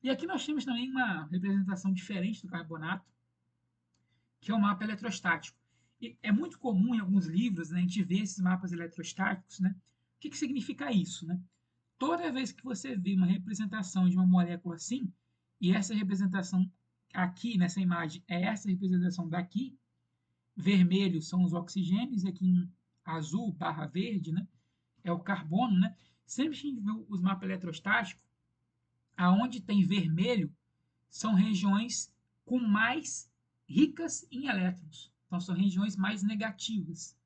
E aqui nós temos também uma representação diferente do carbonato, que é o mapa eletrostático. E é muito comum em alguns livros, né, a gente ver esses mapas eletrostáticos. Né? O que significa isso? Né? Toda vez que você vê uma representação de uma molécula assim, e essa representação aqui nessa imagem é essa representação daqui, vermelho são os oxigênios, e aqui em azul barra verde, né, é o carbono. Né? Sempre que a gente vê os mapas eletrostáticos, aonde tem vermelho são regiões com mais ricas em elétrons. Então, são regiões mais negativas.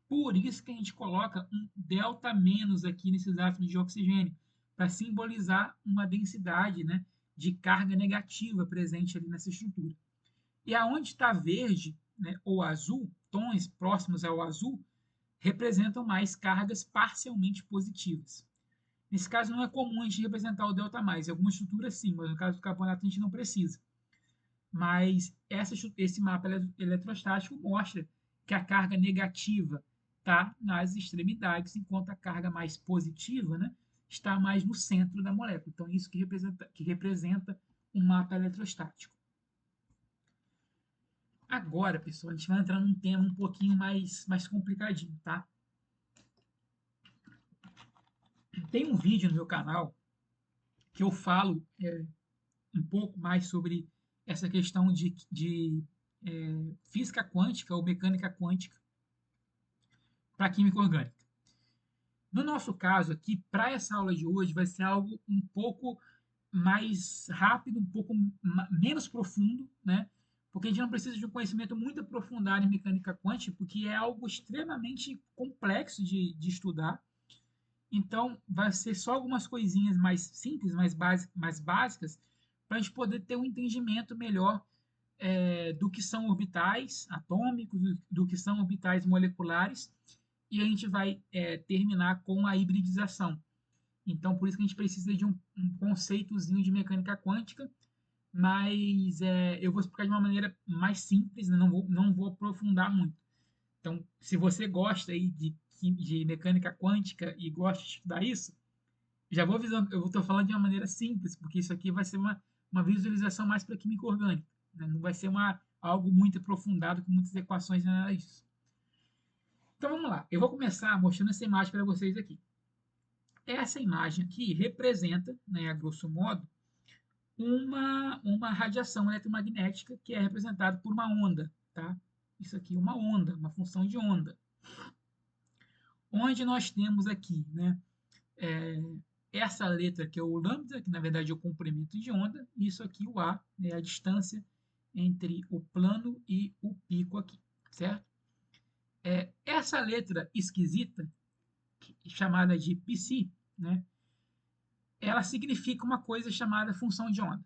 Por isso que a gente coloca um delta menos aqui nesses átomos de oxigênio, para simbolizar uma densidade, né, de carga negativa presente ali nessa estrutura. E aonde está verde, né, ou azul, tons próximos ao azul, representam mais cargas parcialmente positivas. Nesse caso, não é comum a gente representar o delta mais. Em algumas estruturas, sim, mas no caso do carbonato, a gente não precisa. Mas esse mapa eletrostático mostra que a carga negativa está nas extremidades, enquanto a carga mais positiva, né, está mais no centro da molécula. Então, isso que representa um mapa eletrostático. Agora, pessoal, a gente vai entrar num tema um pouquinho mais complicadinho, tá? Tem um vídeo no meu canal que eu falo um pouco mais sobre essa questão de física quântica ou mecânica quântica para química orgânica. No nosso caso aqui, para essa aula de hoje, vai ser algo um pouco mais rápido, um pouco menos profundo, né? Porque a gente não precisa de um conhecimento muito aprofundado em mecânica quântica, porque é algo extremamente complexo de estudar. Então, vai ser só algumas coisinhas mais simples, mais básicas, para a gente poder ter um entendimento melhor do que são orbitais atômicos, do que são orbitais moleculares, e a gente vai terminar com a hibridização. Então, por isso que a gente precisa de um conceitozinho de mecânica quântica, mas eu vou explicar de uma maneira mais simples, né? Não vou aprofundar muito. Então, se você gosta aí de mecânica quântica e gosta de estudar isso, já vou avisando, eu estou falando de uma maneira simples, porque isso aqui vai ser uma visualização mais para química orgânica. Né? Não vai ser algo muito aprofundado, com muitas equações, nada disso. Então, vamos lá. Eu vou começar mostrando essa imagem para vocês aqui. Essa imagem aqui representa, né, a grosso modo, uma radiação eletromagnética que é representada por uma onda. Tá? Isso aqui é uma onda, uma função de onda. Onde nós temos aqui, né, essa letra que é o lambda, que na verdade é o comprimento de onda, e isso aqui o A, né, a distância entre o plano e o pico aqui, certo? Essa letra esquisita, chamada de psi, né, ela significa uma coisa chamada função de onda.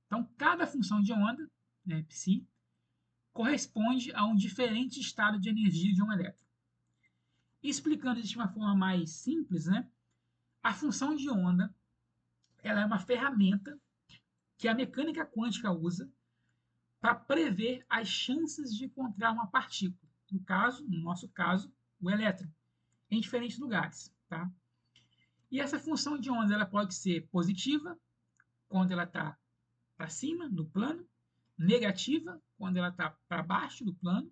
Então, cada função de onda, né, psi, corresponde a um diferente estado de energia de um elétron. Explicando isso de uma forma mais simples, né, a função de onda ela é uma ferramenta que a mecânica quântica usa para prever as chances de encontrar uma partícula, no nosso caso, o elétron, em diferentes lugares. Tá? E essa função de onda ela pode ser positiva, quando ela está para cima, no plano, negativa, quando ela está para baixo do plano,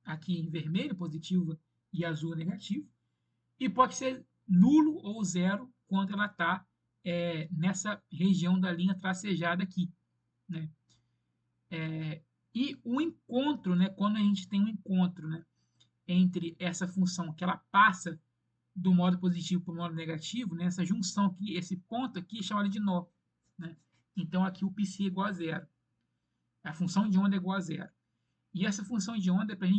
aqui em vermelho, positiva, e azul, negativo. E pode ser nulo ou zero quando ela está nessa região da linha tracejada aqui, né? E o encontro, né, quando a gente tem um encontro, né, entre essa função que ela passa do modo positivo para o modo negativo, né, essa junção aqui, esse ponto aqui é chamado de nó, né? Então aqui o psi é igual a zero. A função de onda é igual a zero. E essa função de onda é para a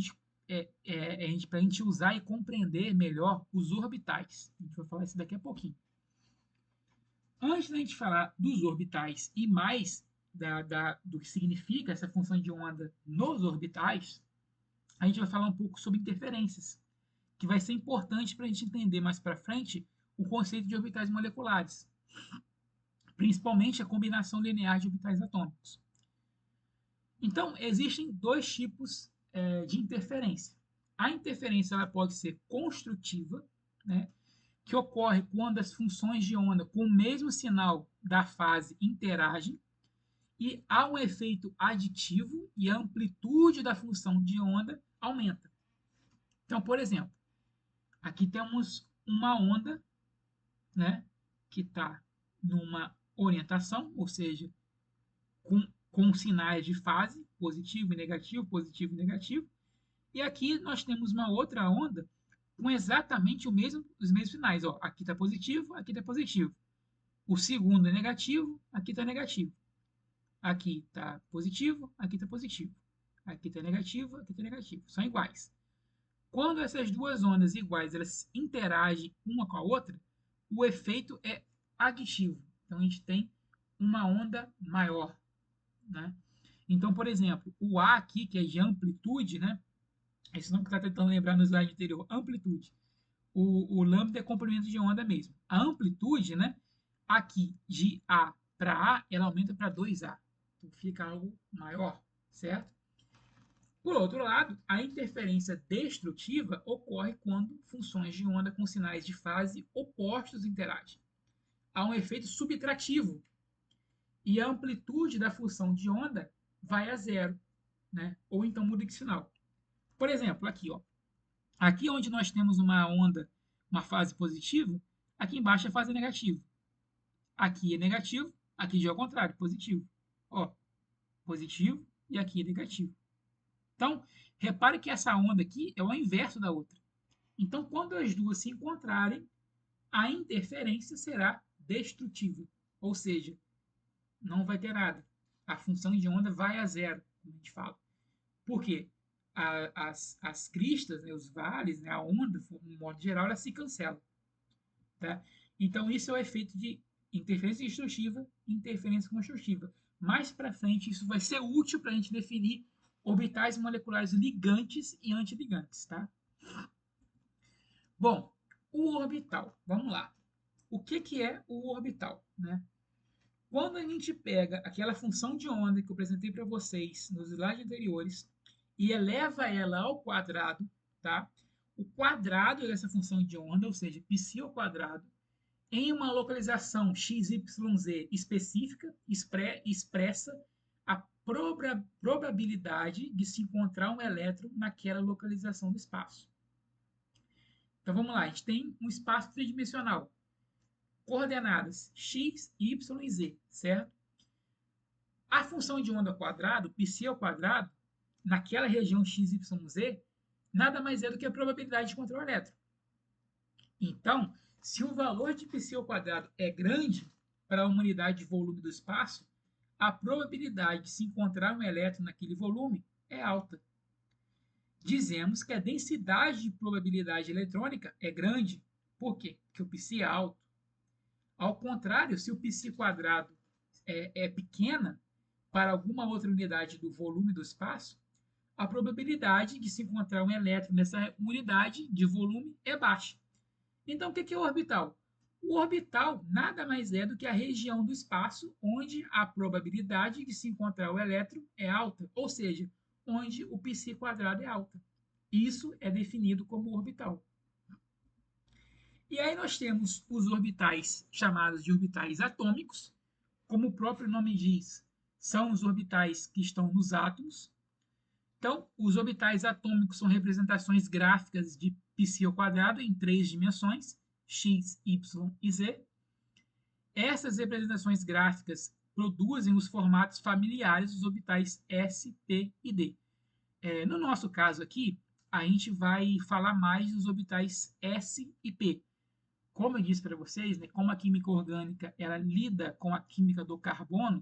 gente usar e compreender melhor os orbitais. A gente vai falar isso daqui a pouquinho. Antes da gente falar dos orbitais e mais do que significa essa função de onda nos orbitais, a gente vai falar um pouco sobre interferências, que vai ser importante para a gente entender mais para frente o conceito de orbitais moleculares, principalmente a combinação linear de orbitais atômicos. Então, existem dois tipos de interferência. A interferência ela pode ser construtiva, né, que ocorre quando as funções de onda com o mesmo sinal da fase interagem, e há um efeito aditivo e a amplitude da função de onda aumenta. Então, por exemplo, aqui temos uma onda, né, que está numa orientação, ou seja, com sinais de fase, positivo e negativo, e aqui nós temos uma outra onda com exatamente os mesmos sinais. Ó, aqui está positivo, aqui está positivo. O segundo é negativo, aqui está negativo. Aqui está positivo, aqui está positivo. Aqui está negativo, aqui está negativo. São iguais. Quando essas duas ondas iguais elas interagem uma com a outra, o efeito é aditivo. Então a gente tem uma onda maior, né? Então, por exemplo, o A aqui, que é de amplitude, né? Esse nome que está tentando lembrar no slide anterior, amplitude. O lambda é comprimento de onda mesmo. A amplitude, né? Aqui, de A para A, ela aumenta para 2A. Então fica algo maior, certo? Por outro lado, a interferência destrutiva ocorre quando funções de onda com sinais de fase opostos interagem. Há um efeito subtrativo e a amplitude da função de onda vai a zero, né? Ou então muda de sinal. Por exemplo, aqui, ó. Aqui onde nós temos uma onda, uma fase positiva, aqui embaixo é fase negativa. Aqui é negativo, aqui já é o contrário, positivo. Ó, positivo e aqui é negativo. Então, repare que essa onda aqui é o inverso da outra. Então, quando as duas se encontrarem, a interferência será destrutiva. Ou seja, não vai ter nada. A função de onda vai a zero, como a gente fala. Por quê? As cristas, né, os vales, né, a onda, de modo geral, ela se cancela. Tá? Então, isso é o efeito de interferência destrutiva e interferência construtiva. Mais para frente, isso vai ser útil para a gente definir orbitais moleculares ligantes e antiligantes. Tá? Bom, o orbital. Vamos lá. O que é o orbital? Né? Quando a gente pega aquela função de onda que eu apresentei para vocês nos slides anteriores e eleva ela ao quadrado, tá? O quadrado dessa função de onda, ou seja, π ao quadrado, em uma localização x, y, z específica, expressa a probabilidade de se encontrar um elétron naquela localização do espaço. Então vamos lá, a gente tem um espaço tridimensional, coordenadas x, y e z, certo? A função de onda ao quadrado, π ao quadrado, naquela região x, y, z, nada mais é do que a probabilidade de encontrar o elétron. Então, se o valor de π ao quadrado é grande para uma unidade de volume do espaço, a probabilidade de se encontrar um elétron naquele volume é alta. Dizemos que a densidade de probabilidade eletrônica é grande. Por quê? Porque o π é alto. Ao contrário, se o π quadrado é pequena para alguma outra unidade do volume do espaço, a probabilidade de se encontrar um elétron nessa unidade de volume é baixa. Então, o que é o orbital? O orbital nada mais é do que a região do espaço onde a probabilidade de se encontrar o elétron é alta, ou seja, onde o π quadrado é alta. Isso é definido como orbital. E aí nós temos os orbitais chamados de orbitais atômicos, como o próprio nome diz, são os orbitais que estão nos átomos. Então, os orbitais atômicos são representações gráficas de π ao quadrado em 3 dimensões, x, y e z. Essas representações gráficas produzem os formatos familiares dos orbitais S, P e D. No nosso caso aqui, a gente vai falar mais dos orbitais S e P. Como eu disse para vocês, né, como a química orgânica ela lida com a química do carbono,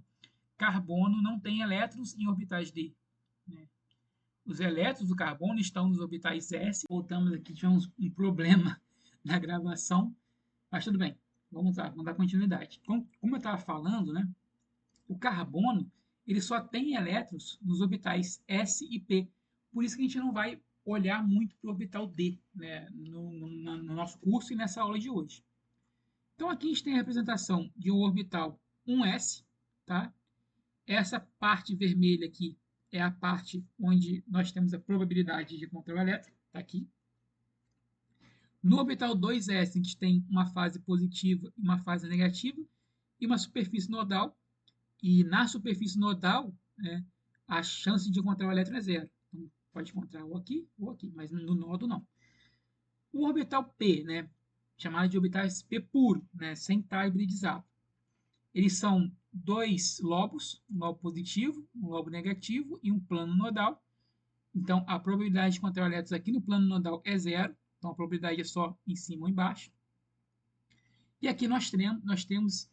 carbono não tem elétrons em orbitais D. Né? Os elétrons do carbono estão nos orbitais S. Voltamos aqui, tivemos um problema na gravação, mas tudo bem, vamos lá, vamos dar continuidade. Como eu estava falando, né, o carbono ele só tem elétrons nos orbitais S e P. Por isso que a gente não vai olhar muito para o orbital D, né, no nosso curso e nessa aula de hoje. Então, aqui a gente tem a representação de um orbital 1s, tá? Essa parte vermelha aqui é a parte onde nós temos a probabilidade de encontrar o elétron, está aqui. No orbital 2s, a gente tem uma fase positiva e uma fase negativa, e uma superfície nodal. E na superfície nodal, né, a chance de encontrar o elétron é zero. Então, pode encontrar ou aqui, mas no nodo não. O orbital P, né, chamado de orbitais P puro, né, sem estar hibridizado. Eles são dois lobos, um lobo positivo, um lobo negativo e um plano nodal. Então, a probabilidade de encontrar elétrons aqui no plano nodal é zero. Então, a probabilidade é só em cima ou embaixo. E aqui nós temos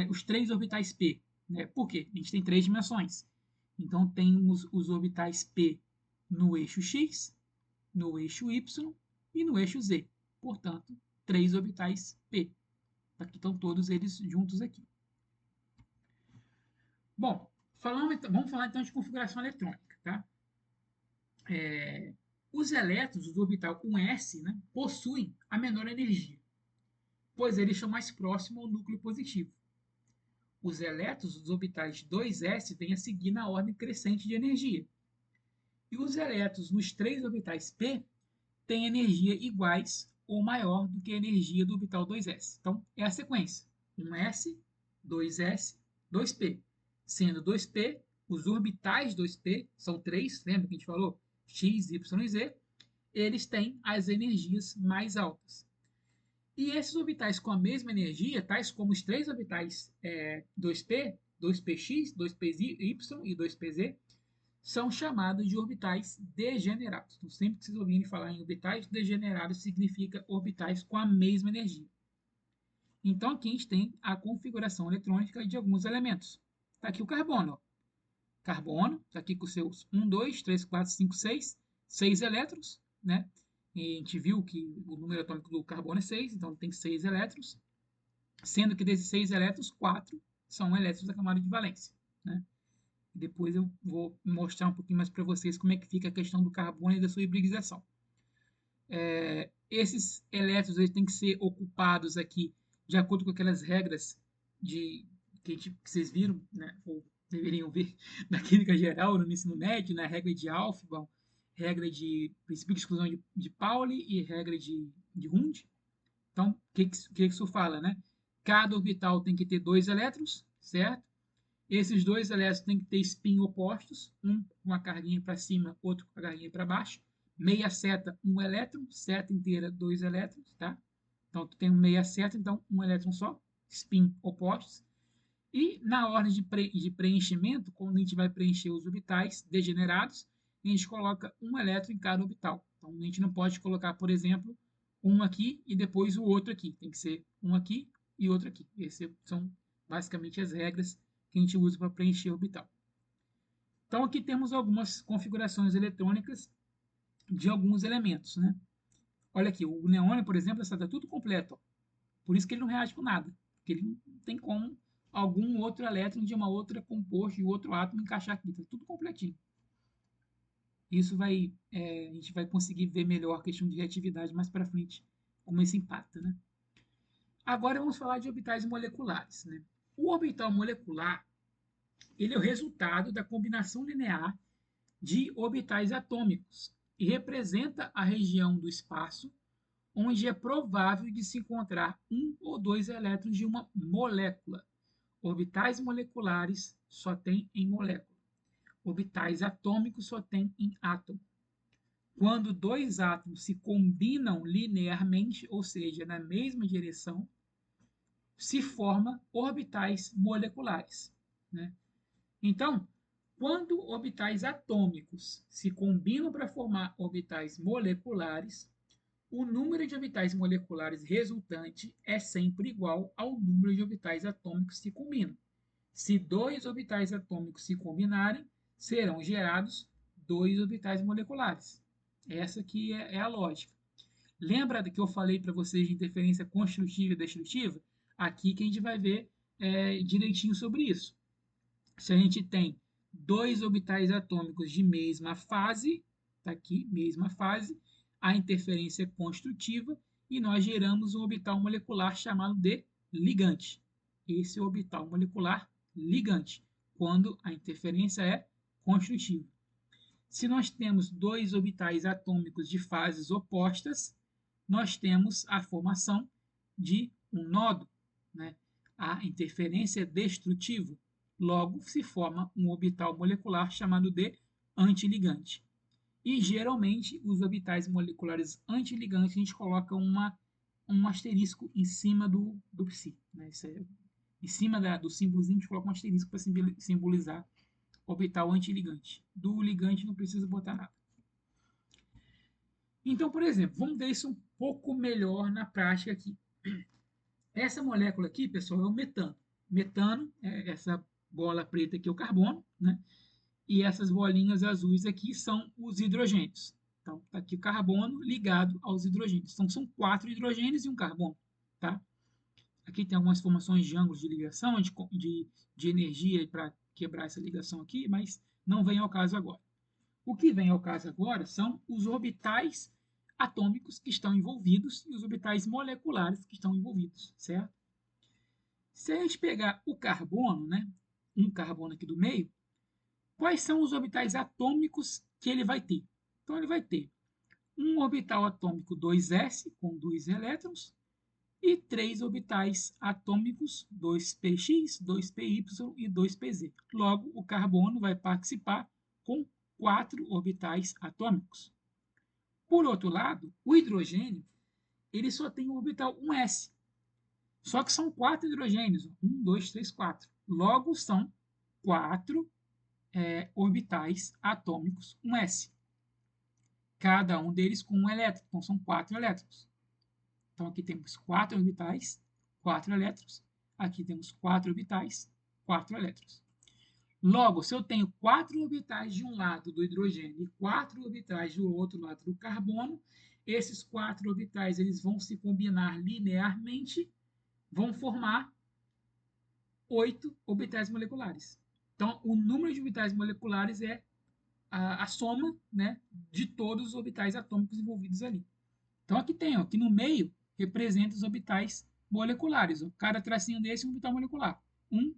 os três orbitais P. Né? Por quê? A gente tem 3 dimensões. Então, temos os orbitais P no eixo X, no eixo Y e no eixo Z. Portanto, 3 orbitais P. Aqui estão todos eles juntos aqui. Bom, vamos falar então de configuração eletrônica. Tá? Os elétrons do orbital 1s, né, possuem a menor energia, pois eles estão mais próximos ao núcleo positivo. Os elétrons dos orbitais 2s vêm a seguir na ordem crescente de energia. E os elétrons nos 3 orbitais P têm energia iguais ou maior do que a energia do orbital 2s. Então, é a sequência: 1s, 2s, 2p. Sendo 2p, os orbitais 2p são 3, lembra que a gente falou? X, Y e Z. Eles têm as energias mais altas. E esses orbitais com a mesma energia, tais como os 3 orbitais 2p, 2px, 2py e 2pz, são chamados de orbitais degenerados. Então, sempre que vocês ouvirem falar em orbitais degenerados, significa orbitais com a mesma energia. Então, aqui a gente tem a configuração eletrônica de alguns elementos. Está aqui o carbono. Ó. Carbono, está aqui com seus 1, 2, 3, 4, 5, 6 elétrons, né? E a gente viu que o número atômico do carbono é 6, então tem 6 elétrons, sendo que desses 6 elétrons, 4 são elétrons da camada de valência. Né? Depois eu vou mostrar um pouquinho mais para vocês como é que fica a questão do carbono e da sua hibridização. Esses elétrons eles têm que ser ocupados aqui de acordo com aquelas regras que vocês viram, né? Ou deveriam ver na química geral, no ensino médio, na regra de Aufbaum, regra de princípio de exclusão de Pauli e regra de Hund. Então, o que isso fala? Né? Cada orbital tem que ter 2 elétrons, certo? Esses 2 elétrons têm que ter spin opostos, um com a carguinha para cima, outro com a carguinha para baixo. Meia seta, 1 elétron, seta inteira, 2 elétrons, tá? Então, tu tem um meia seta, então 1 elétron só, spin opostos. E na ordem de preenchimento, quando a gente vai preencher os orbitais degenerados, a gente coloca 1 elétron em cada orbital. Então, a gente não pode colocar, por exemplo, um aqui e depois o outro aqui. Tem que ser um aqui e outro aqui. Essas são basicamente as regras que a gente usa para preencher o orbital. Então, aqui temos algumas configurações eletrônicas de alguns elementos. Né? Olha aqui, o neônio, por exemplo, está tudo completo. Ó. Por isso que ele não reage com nada. Porque ele não tem como algum outro elétron de uma outra composto, de outro átomo encaixar aqui. Está tudo completinho. Isso a gente vai conseguir ver melhor a questão de reatividade mais para frente, como isso impacta. Né? Agora vamos falar de orbitais moleculares. Né? O orbital molecular ele é o resultado da combinação linear de orbitais atômicos e representa a região do espaço onde é provável de se encontrar 1 ou 2 elétrons de uma molécula. Orbitais moleculares só tem em molécula. Orbitais atômicos só tem em átomo. Quando dois átomos se combinam linearmente, ou seja, na mesma direção, se forma orbitais moleculares, né? Então, quando orbitais atômicos se combinam para formar orbitais moleculares, o número de orbitais moleculares resultante é sempre igual ao número de orbitais atômicos que se combinam. Se dois orbitais atômicos se combinarem, serão gerados dois orbitais moleculares. Essa aqui é a lógica. Lembra que eu falei para vocês de interferência construtiva e destrutiva? Aqui que a gente vai ver direitinho sobre isso. Se a gente tem dois orbitais atômicos de mesma fase, tá aqui, mesma fase, a interferência é construtiva e nós geramos um orbital molecular chamado de ligante. Esse é o orbital molecular ligante, quando a interferência é construtiva. Se nós temos dois orbitais atômicos de fases opostas, nós temos a formação de um nódo, né? A interferência é destrutiva. Logo, se forma um orbital molecular chamado de antiligante. E, geralmente, os orbitais moleculares antiligantes, a gente coloca um asterisco em cima do psi. Né? Em cima do símbolozinho, a gente coloca um asterisco para simbolizar orbital antiligante. Do ligante não precisa botar nada. Então, por exemplo, vamos ver isso um pouco melhor na prática aqui. Essa molécula aqui, pessoal, é o metano. Metano é essa bola preta aqui, é o carbono, né? E essas bolinhas azuis aqui são os hidrogênios. Então, está aqui o carbono ligado aos hidrogênios. Então, são 4 hidrogênios e um carbono, tá? Aqui tem algumas formações de ângulos de ligação, de energia para quebrar essa ligação aqui, mas não vem ao caso agora. O que vem ao caso agora são os orbitais atômicos que estão envolvidos e os orbitais moleculares que estão envolvidos, certo? Se a gente pegar o carbono, né, um carbono aqui do meio, quais são os orbitais atômicos que ele vai ter? Então, ele vai ter um orbital atômico 2s, com 2 elétrons, e 3 orbitais atômicos 2px, 2py e 2pz. Logo, o carbono vai participar com 4 orbitais atômicos. Por outro lado, o hidrogênio ele só tem o orbital 1s. Só que são 4 hidrogênios. 1, 2, 3, 4. Logo, são 4 orbitais atômicos 1s. Cada um deles com um elétron. Então, são 4 elétrons. Então, aqui temos 4 orbitais, 4 elétrons. Aqui temos 4 orbitais, 4 elétrons. Logo, se eu tenho 4 orbitais de um lado do hidrogênio e 4 orbitais do outro lado do carbono, esses 4 orbitais eles vão se combinar linearmente, vão formar 8 orbitais moleculares. Então, o número de orbitais moleculares é a soma, né, de todos os orbitais atômicos envolvidos ali. Então, aqui tem, ó, aqui no meio, representa os orbitais moleculares. Ó. Cada tracinho desse é um orbital molecular. 1,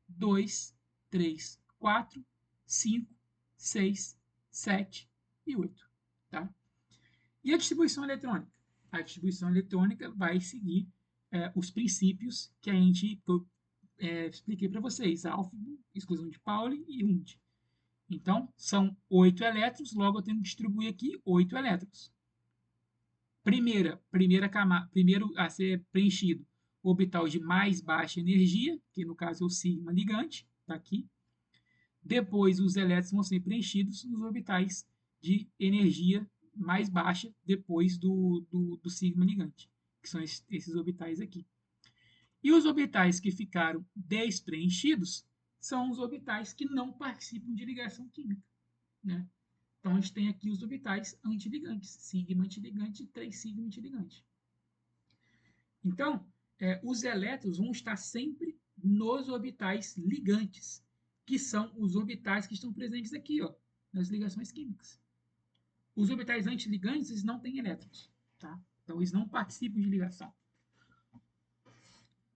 2, 3, 4, 5, 6, 7 e 8. Tá? E a distribuição eletrônica? A distribuição eletrônica vai seguir os princípios que a gente expliquei para vocês. Aufwind, exclusão de Pauli e Hund. Então, são 8 elétrons, logo eu tenho que distribuir aqui 8 elétrons. Primeiro a ser preenchido o orbital de mais baixa energia, que no caso é o sigma ligante, está aqui. Depois os elétrons vão ser preenchidos nos orbitais de energia mais baixa, depois do sigma ligante, que são esses orbitais aqui. E os orbitais que ficaram despreenchidos são os orbitais que não participam de ligação química, né? Então, a gente tem aqui os orbitais antiligantes, sigma antiligante e 3 sigma antiligante. Então, os elétrons vão estar sempre nos orbitais ligantes, que são os orbitais que estão presentes aqui, ó, nas ligações químicas. Os orbitais antiligantes eles não têm elétrons, tá? Então, eles não participam de ligação.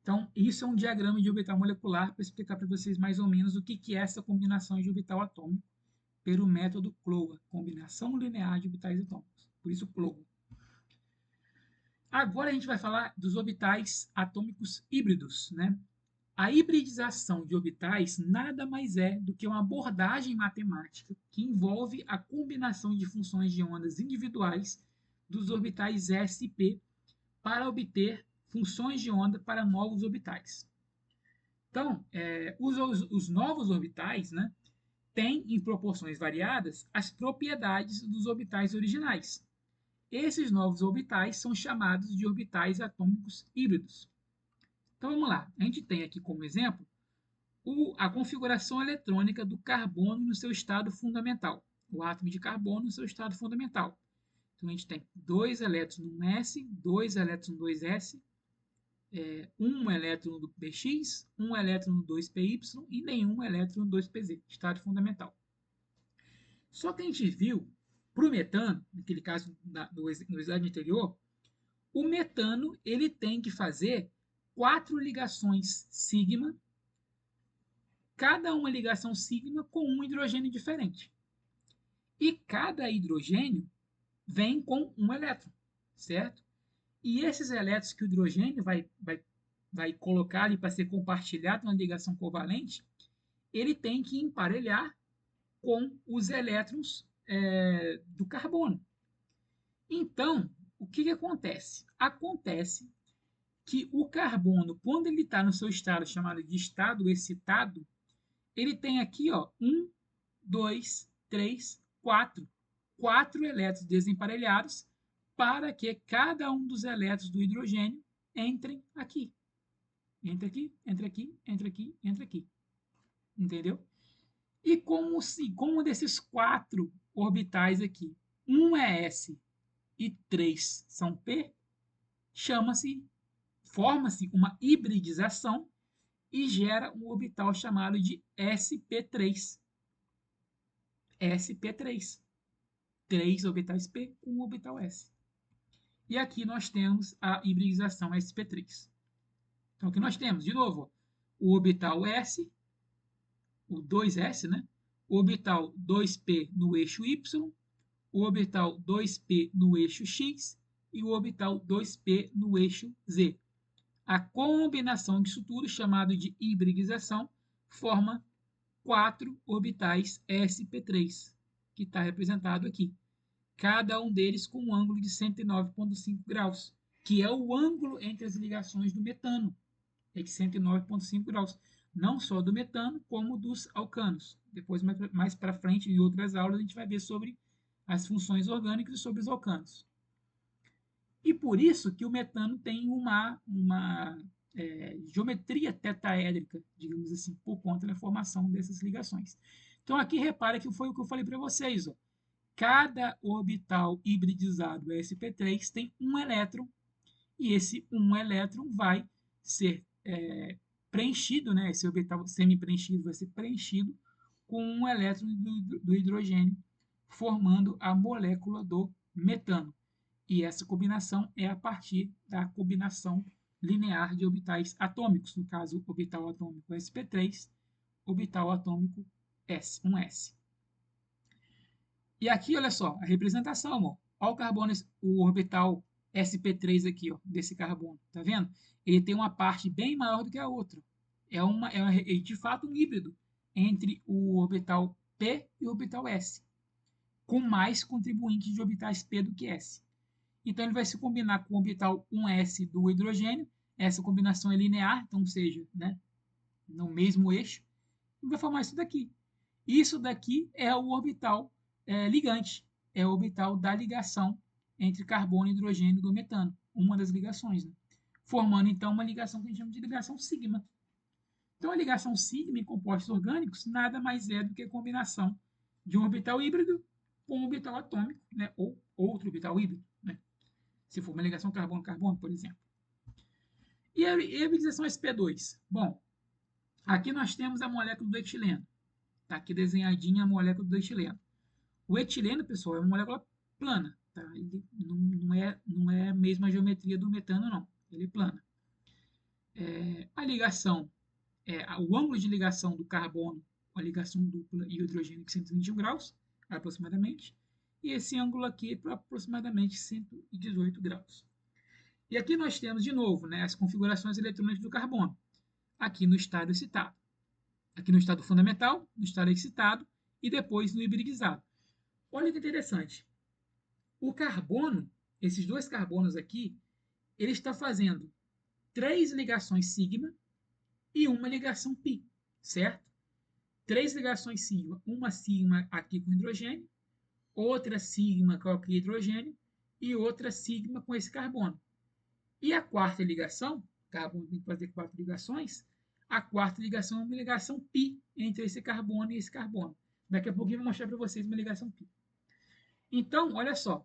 Então, isso é um diagrama de orbital molecular para explicar para vocês mais ou menos o que é essa combinação de orbital atômico pelo método CLOA, combinação linear de orbitais atômicos. Por isso, CLOA. Agora a gente vai falar dos orbitais atômicos híbridos, né? A hibridização de orbitais nada mais é do que uma abordagem matemática que envolve a combinação de funções de ondas individuais dos orbitais S e P para obter funções de onda para novos orbitais. Então, os novos orbitais, né, têm, em proporções variadas, as propriedades dos orbitais originais. Esses novos orbitais são chamados de orbitais atômicos híbridos. Então, vamos lá. A gente tem aqui como exemplo a configuração eletrônica do carbono no seu estado fundamental. O átomo de carbono no seu estado fundamental. Então, a gente tem 2 elétrons no S, 2 elétrons no 2S, 1 elétron no Px, 1 elétron no 2Py e nenhum elétron no 2Pz, estado fundamental. Só que a gente viu, para o metano, naquele caso no slide anterior, o metano ele tem que fazer 4 ligações sigma, cada uma ligação sigma com um hidrogênio diferente. E cada hidrogênio vem com um elétron, certo? E esses elétrons que o hidrogênio vai colocar ali para ser compartilhado na ligação covalente, ele tem que emparelhar com os elétrons do carbono. Então, o que acontece? Acontece que o carbono, quando ele está no seu estado chamado de estado excitado, ele tem aqui 1, 2, 3, 4. 4 elétrons desemparelhados para que cada um dos elétrons do hidrogênio entrem aqui. Entre aqui, entre aqui, entre aqui, entre aqui. Entendeu? E como desses 4 orbitais aqui, um é S e 3 são P, forma-se uma hibridização e gera um orbital chamado de sp3. sp3. 3 orbitais P com um orbital S. E aqui nós temos a hibridização sp3. Então, aqui nós temos, de novo, o orbital S, o 2S, né? O orbital 2P no eixo Y, o orbital 2P no eixo X e o orbital 2P no eixo Z. A combinação disso tudo, chamado de hibridização, forma 4 orbitais sp3, que está representado aqui. Cada um deles com um ângulo de 109,5 graus, que é o ângulo entre as ligações do metano, é de 109,5 graus. Não só do metano, como dos alcanos. Depois, mais para frente, em outras aulas, a gente vai ver sobre as funções orgânicas e sobre os alcanos. E por isso que o metano tem uma geometria tetaédrica, digamos assim, por conta da formação dessas ligações. Então, aqui repara que foi o que eu falei para vocês. Cada orbital hibridizado sp3 tem um elétron, e esse um elétron vai ser preenchido, né? Esse orbital semi-preenchido vai ser preenchido com um elétron do hidrogênio, formando a molécula do metano. E essa combinação é a partir da combinação linear de orbitais atômicos, no caso, orbital atômico sp3, orbital atômico S, 1s. E aqui, olha só, a representação, amor. Olha o carbono, o orbital sp3 aqui, ó, desse carbono, tá vendo? Ele tem uma parte bem maior do que a outra. É de fato um híbrido entre o orbital P e o orbital S, com mais contribuintes de orbitais P do que S. Então, ele vai se combinar com o orbital 1s do hidrogênio. Essa combinação é linear, então, ou seja, né, no mesmo eixo, e vai formar isso daqui. Isso daqui é o orbital ligante, é o orbital da ligação entre carbono e hidrogênio do metano, uma das ligações, né? Formando, então, uma ligação que a gente chama de ligação sigma. Então, a ligação sigma em compostos orgânicos nada mais é do que a combinação de um orbital híbrido com um orbital atômico, né, ou outro orbital híbrido, né? Se for uma ligação carbono-carbono, por exemplo. E a hibridização sp2? Bom, aqui nós temos a molécula do etileno. Está aqui desenhadinha a molécula do etileno. O etileno, pessoal, é uma molécula plana. Tá? Ele não é a mesma geometria do metano, não. Ele é plana. A ligação, o ângulo de ligação do carbono com a ligação dupla e o hidrogênio é 121 graus, aproximadamente. E esse ângulo aqui é para aproximadamente 118 graus. E aqui nós temos, de novo, né, as configurações eletrônicas do carbono. aqui no estado excitado. Aqui no estado fundamental, no estado excitado e depois no hibridizado. Olha que interessante. O carbono, esses dois carbonos aqui, ele está fazendo 3 ligações sigma e uma ligação pi, certo? 3 ligações sigma, uma sigma aqui com hidrogênio, outra sigma com aqui hidrogênio e outra sigma com esse carbono. E a quarta ligação, o carbono tem que fazer 4 ligações, a quarta ligação é uma ligação pi entre esse carbono e esse carbono. Daqui a pouquinho eu vou mostrar para vocês uma ligação pi. Então, olha só,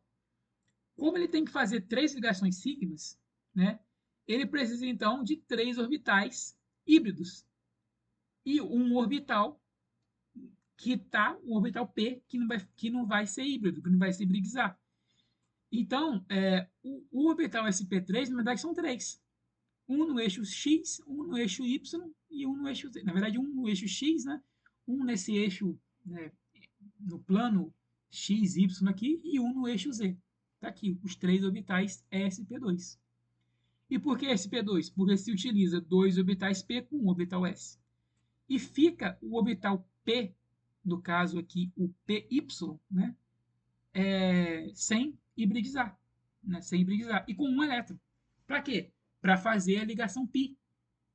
como ele tem que fazer 3 ligações sigmas, né, ele precisa então de 3 orbitais híbridos e um orbital que tá um orbital p que não vai ser híbrido, que não vai se hibridizar. Então, o orbital sp3, na verdade, são 3. Um no eixo x, um no eixo y e um no eixo z. Na verdade, um no eixo x, né? Um nesse eixo, né, no plano x, y aqui, e um no eixo z. Está aqui, os 3 orbitais sp2. E por que sp2? Porque se utiliza 2 orbitais p com um orbital s. E fica o orbital p, no caso aqui o py, né, sem hibridizar. Né, sem hibridizar. E com um elétron. Para quê? Para fazer a ligação pi,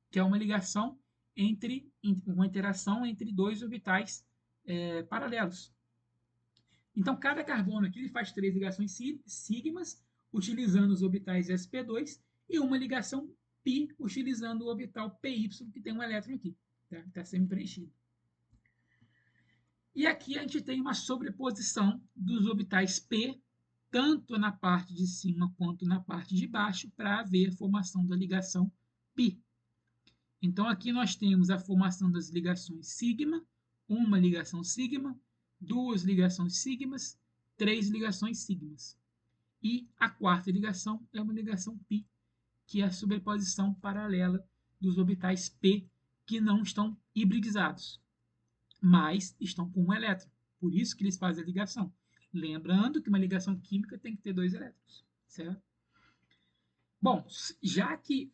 que é uma ligação entre uma interação entre 2 orbitais paralelos. Então, cada carbono aqui ele faz 3 ligações sigmas, utilizando os orbitais sp2, e uma ligação pi, utilizando o orbital py, que tem um elétron aqui. Está sempre preenchido. E aqui a gente tem uma sobreposição dos orbitais p, tanto na parte de cima quanto na parte de baixo, para haver a formação da ligação pi. Então, aqui nós temos a formação das ligações sigma, uma ligação sigma, 2 ligações sigmas, 3 ligações sigmas. E a quarta ligação é uma ligação pi, que é a sobreposição paralela dos orbitais p que não estão hibridizados, mas estão com um elétron. Por isso que eles fazem a ligação. Lembrando que uma ligação química tem que ter 2 elétrons, certo? Bom, já que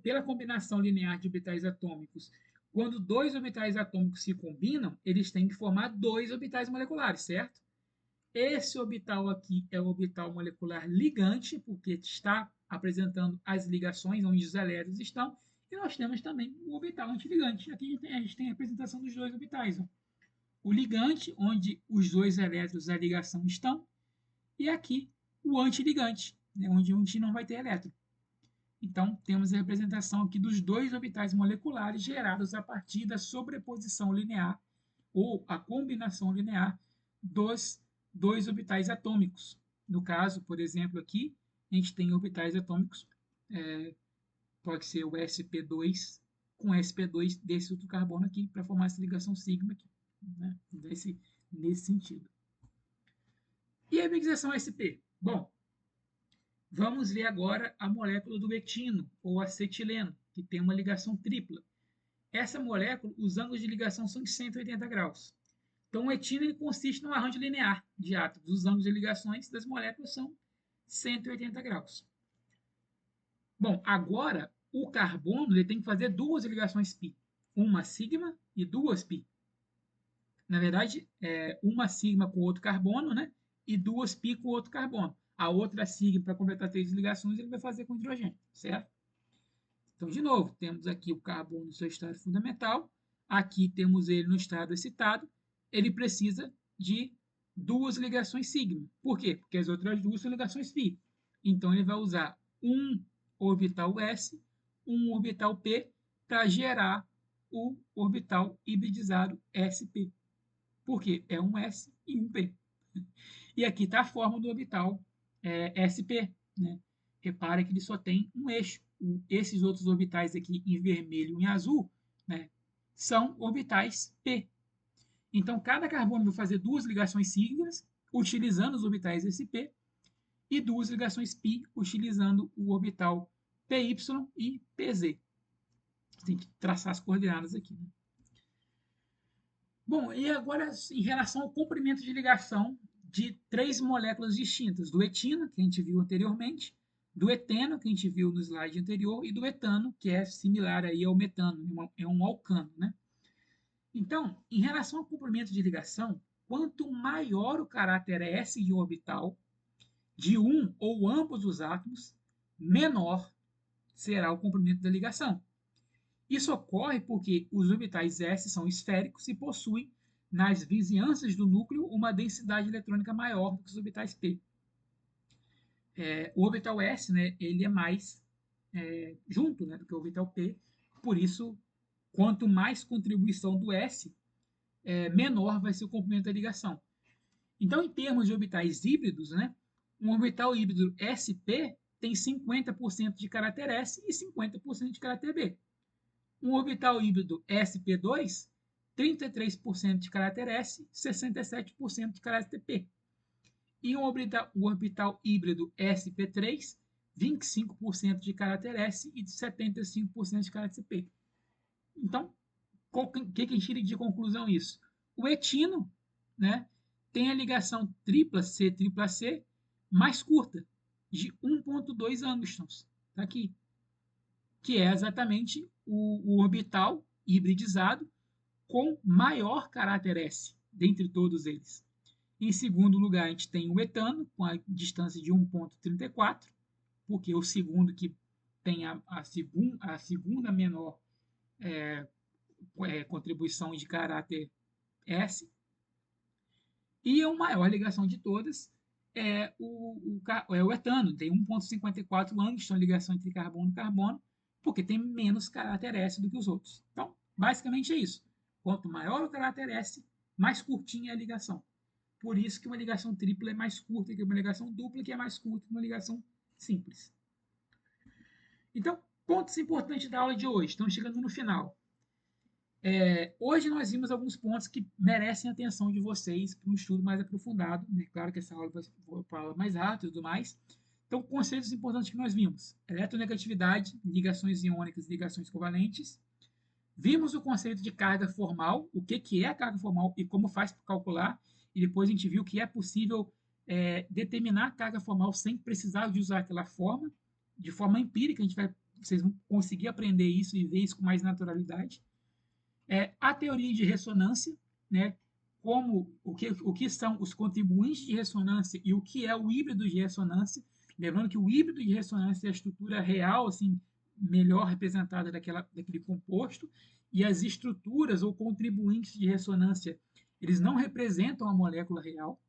pela combinação linear de orbitais atômicos, quando 2 orbitais atômicos se combinam, eles têm que formar 2 orbitais moleculares, certo? Esse orbital aqui é o orbital molecular ligante, porque está apresentando as ligações onde os elétrons estão, e nós temos também o orbital antiligante. Aqui a gente tem a apresentação dos 2 orbitais. Ó. O ligante, onde os 2 elétrons da ligação estão, e aqui o antiligante, né, onde a gente não vai ter elétron. Então, temos a representação aqui dos 2 orbitais moleculares gerados a partir da sobreposição linear ou a combinação linear dos 2 orbitais atômicos. No caso, por exemplo, aqui, a gente tem orbitais atômicos, pode ser o sp2 com sp2 desse outro carbono aqui, para formar essa ligação sigma aqui, né, nesse sentido. E a hibridização sp? Bom, vamos ver agora a molécula do etino, ou acetileno, que tem uma ligação tripla. Essa molécula, os ângulos de ligação são de 180 graus. Então, o etino ele consiste num arranjo linear de átomos. Os ângulos de ligações das moléculas são 180 graus. Bom, agora, o carbono ele tem que fazer 2 ligações π. Uma sigma e 2 π. Na verdade, uma sigma com outro carbono, né? E 2 π com outro carbono. A outra sigma, para completar 3 ligações, ele vai fazer com hidrogênio, certo? Então, de novo, temos aqui o carbono no seu estado fundamental. Aqui temos ele no estado excitado. Ele precisa de 2 ligações sigma. Por quê? Porque as outras 2 são ligações π. Então, ele vai usar um orbital s, um orbital p, para gerar o orbital hibridizado sp. Por quê? É um s e um p. E aqui está a forma do orbital sp. Né? Repara que ele só tem um eixo. Esses outros orbitais aqui em vermelho e em azul, né, são orbitais p. Então, cada carbono vai fazer 2 ligações sigmas, utilizando os orbitais sp, e 2 ligações π, utilizando o orbital py e pz. Tem que traçar as coordenadas aqui. Né? Bom, e agora em relação ao comprimento de ligação de 3 moléculas distintas, do etino, que a gente viu anteriormente, do eteno, que a gente viu no slide anterior, e do etano, que é similar aí ao metano, é um alcano, né? Então, em relação ao comprimento de ligação, quanto maior o caráter S de um orbital, de um ou ambos os átomos, menor será o comprimento da ligação. Isso ocorre porque os orbitais S são esféricos e possuem, nas vizinhanças do núcleo, uma densidade eletrônica maior do que os orbitais P. O orbital S, né, ele é mais junto, né, do que o orbital P, por isso, quanto mais contribuição do S, menor vai ser o comprimento da ligação. Então, em termos de orbitais híbridos, né, um orbital híbrido sp tem 50% de caráter S e 50% de caráter B. Um orbital híbrido sp2, 33% de caráter S, 67% de caráter P. E um orbital híbrido sp3, 25% de caráter S e 75% de caráter P. Então, o que a gente tira de conclusão isso? O etino, né, tem a ligação tripla C mais curta, de 1,2 angstroms. Tá aqui. Que é exatamente o orbital hibridizado com maior caráter S, dentre todos eles. Em segundo lugar, a gente tem o etano, com a distância de 1,34, porque o segundo que tem a segunda menor contribuição de caráter S. E a maior ligação de todas é o etano, tem 1,54 angstrom ligação entre carbono e carbono, porque tem menos caráter S do que os outros. Então, basicamente é isso. Quanto maior o caráter S, mais curtinha é a ligação. Por isso que uma ligação tripla é mais curta que uma ligação dupla, que é mais curta que uma ligação simples. Então, pontos importantes da aula de hoje. Estamos chegando no final. Hoje nós vimos alguns pontos que merecem a atenção de vocês para um estudo mais aprofundado. Né? Claro que essa aula vai falar mais rápido e tudo mais. Então, conceitos importantes que nós vimos: eletronegatividade, ligações iônicas e ligações covalentes. Vimos o conceito de carga formal, o que é a carga formal e como faz para calcular. E depois a gente viu que é possível determinar a carga formal sem precisar de usar aquela forma, de forma empírica. Vocês vão conseguir aprender isso e ver isso com mais naturalidade. A teoria de ressonância, né? O que são os contribuintes de ressonância e o que é o híbrido de ressonância. Lembrando que o híbrido de ressonância é a estrutura real, assim, melhor representada daquele composto, e as estruturas ou contribuintes de ressonância, eles não representam a molécula real.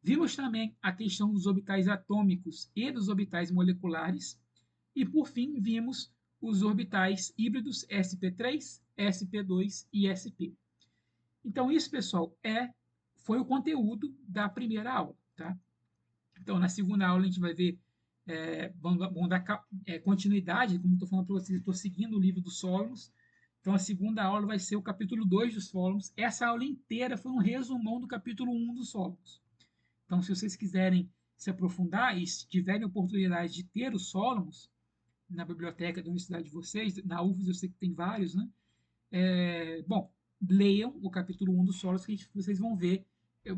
Vimos também a questão dos orbitais atômicos e dos orbitais moleculares. E, por fim, vimos os orbitais híbridos sp3, sp2 e sp. Então, isso, pessoal, foi o conteúdo da primeira aula. Tá? Então, na segunda aula, a gente vai ver, vamos dar continuidade, como estou falando para vocês, estou seguindo o livro dos Sólomos. Então, a segunda aula vai ser o capítulo 2 dos Sólomos. Essa aula inteira foi um resumão do capítulo 1 dos Sólomos. Então, se vocês quiserem se aprofundar e se tiverem oportunidade de ter os Sólomos na biblioteca da universidade de vocês, na UFES eu sei que tem vários, né? Bom, leiam o capítulo 1 dos Sólomos, que vocês vão ver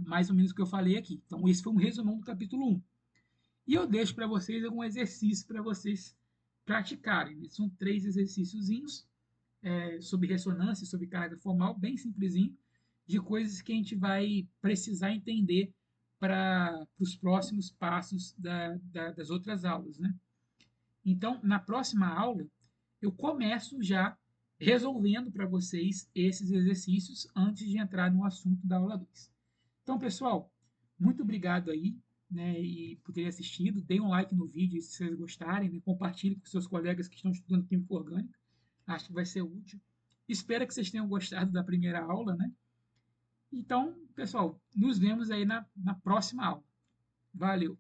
mais ou menos o que eu falei aqui. Então, esse foi um resumão do capítulo 1. E eu deixo para vocês algum exercício para vocês praticarem. São 3 exercíciozinhos sobre ressonância, sobre carga formal, bem simplesinho, de coisas que a gente vai precisar entender para os próximos passos das outras aulas, né? Então, na próxima aula, eu começo já resolvendo para vocês esses exercícios antes de entrar no assunto da aula 2. Então, pessoal, muito obrigado aí, né, e por terem assistido. Deem um like no vídeo se vocês gostarem, né, compartilhem com seus colegas que estão estudando Química Orgânica. Acho que vai ser útil. Espero que vocês tenham gostado da primeira aula, né? Então, pessoal, nos vemos aí na próxima aula. Valeu!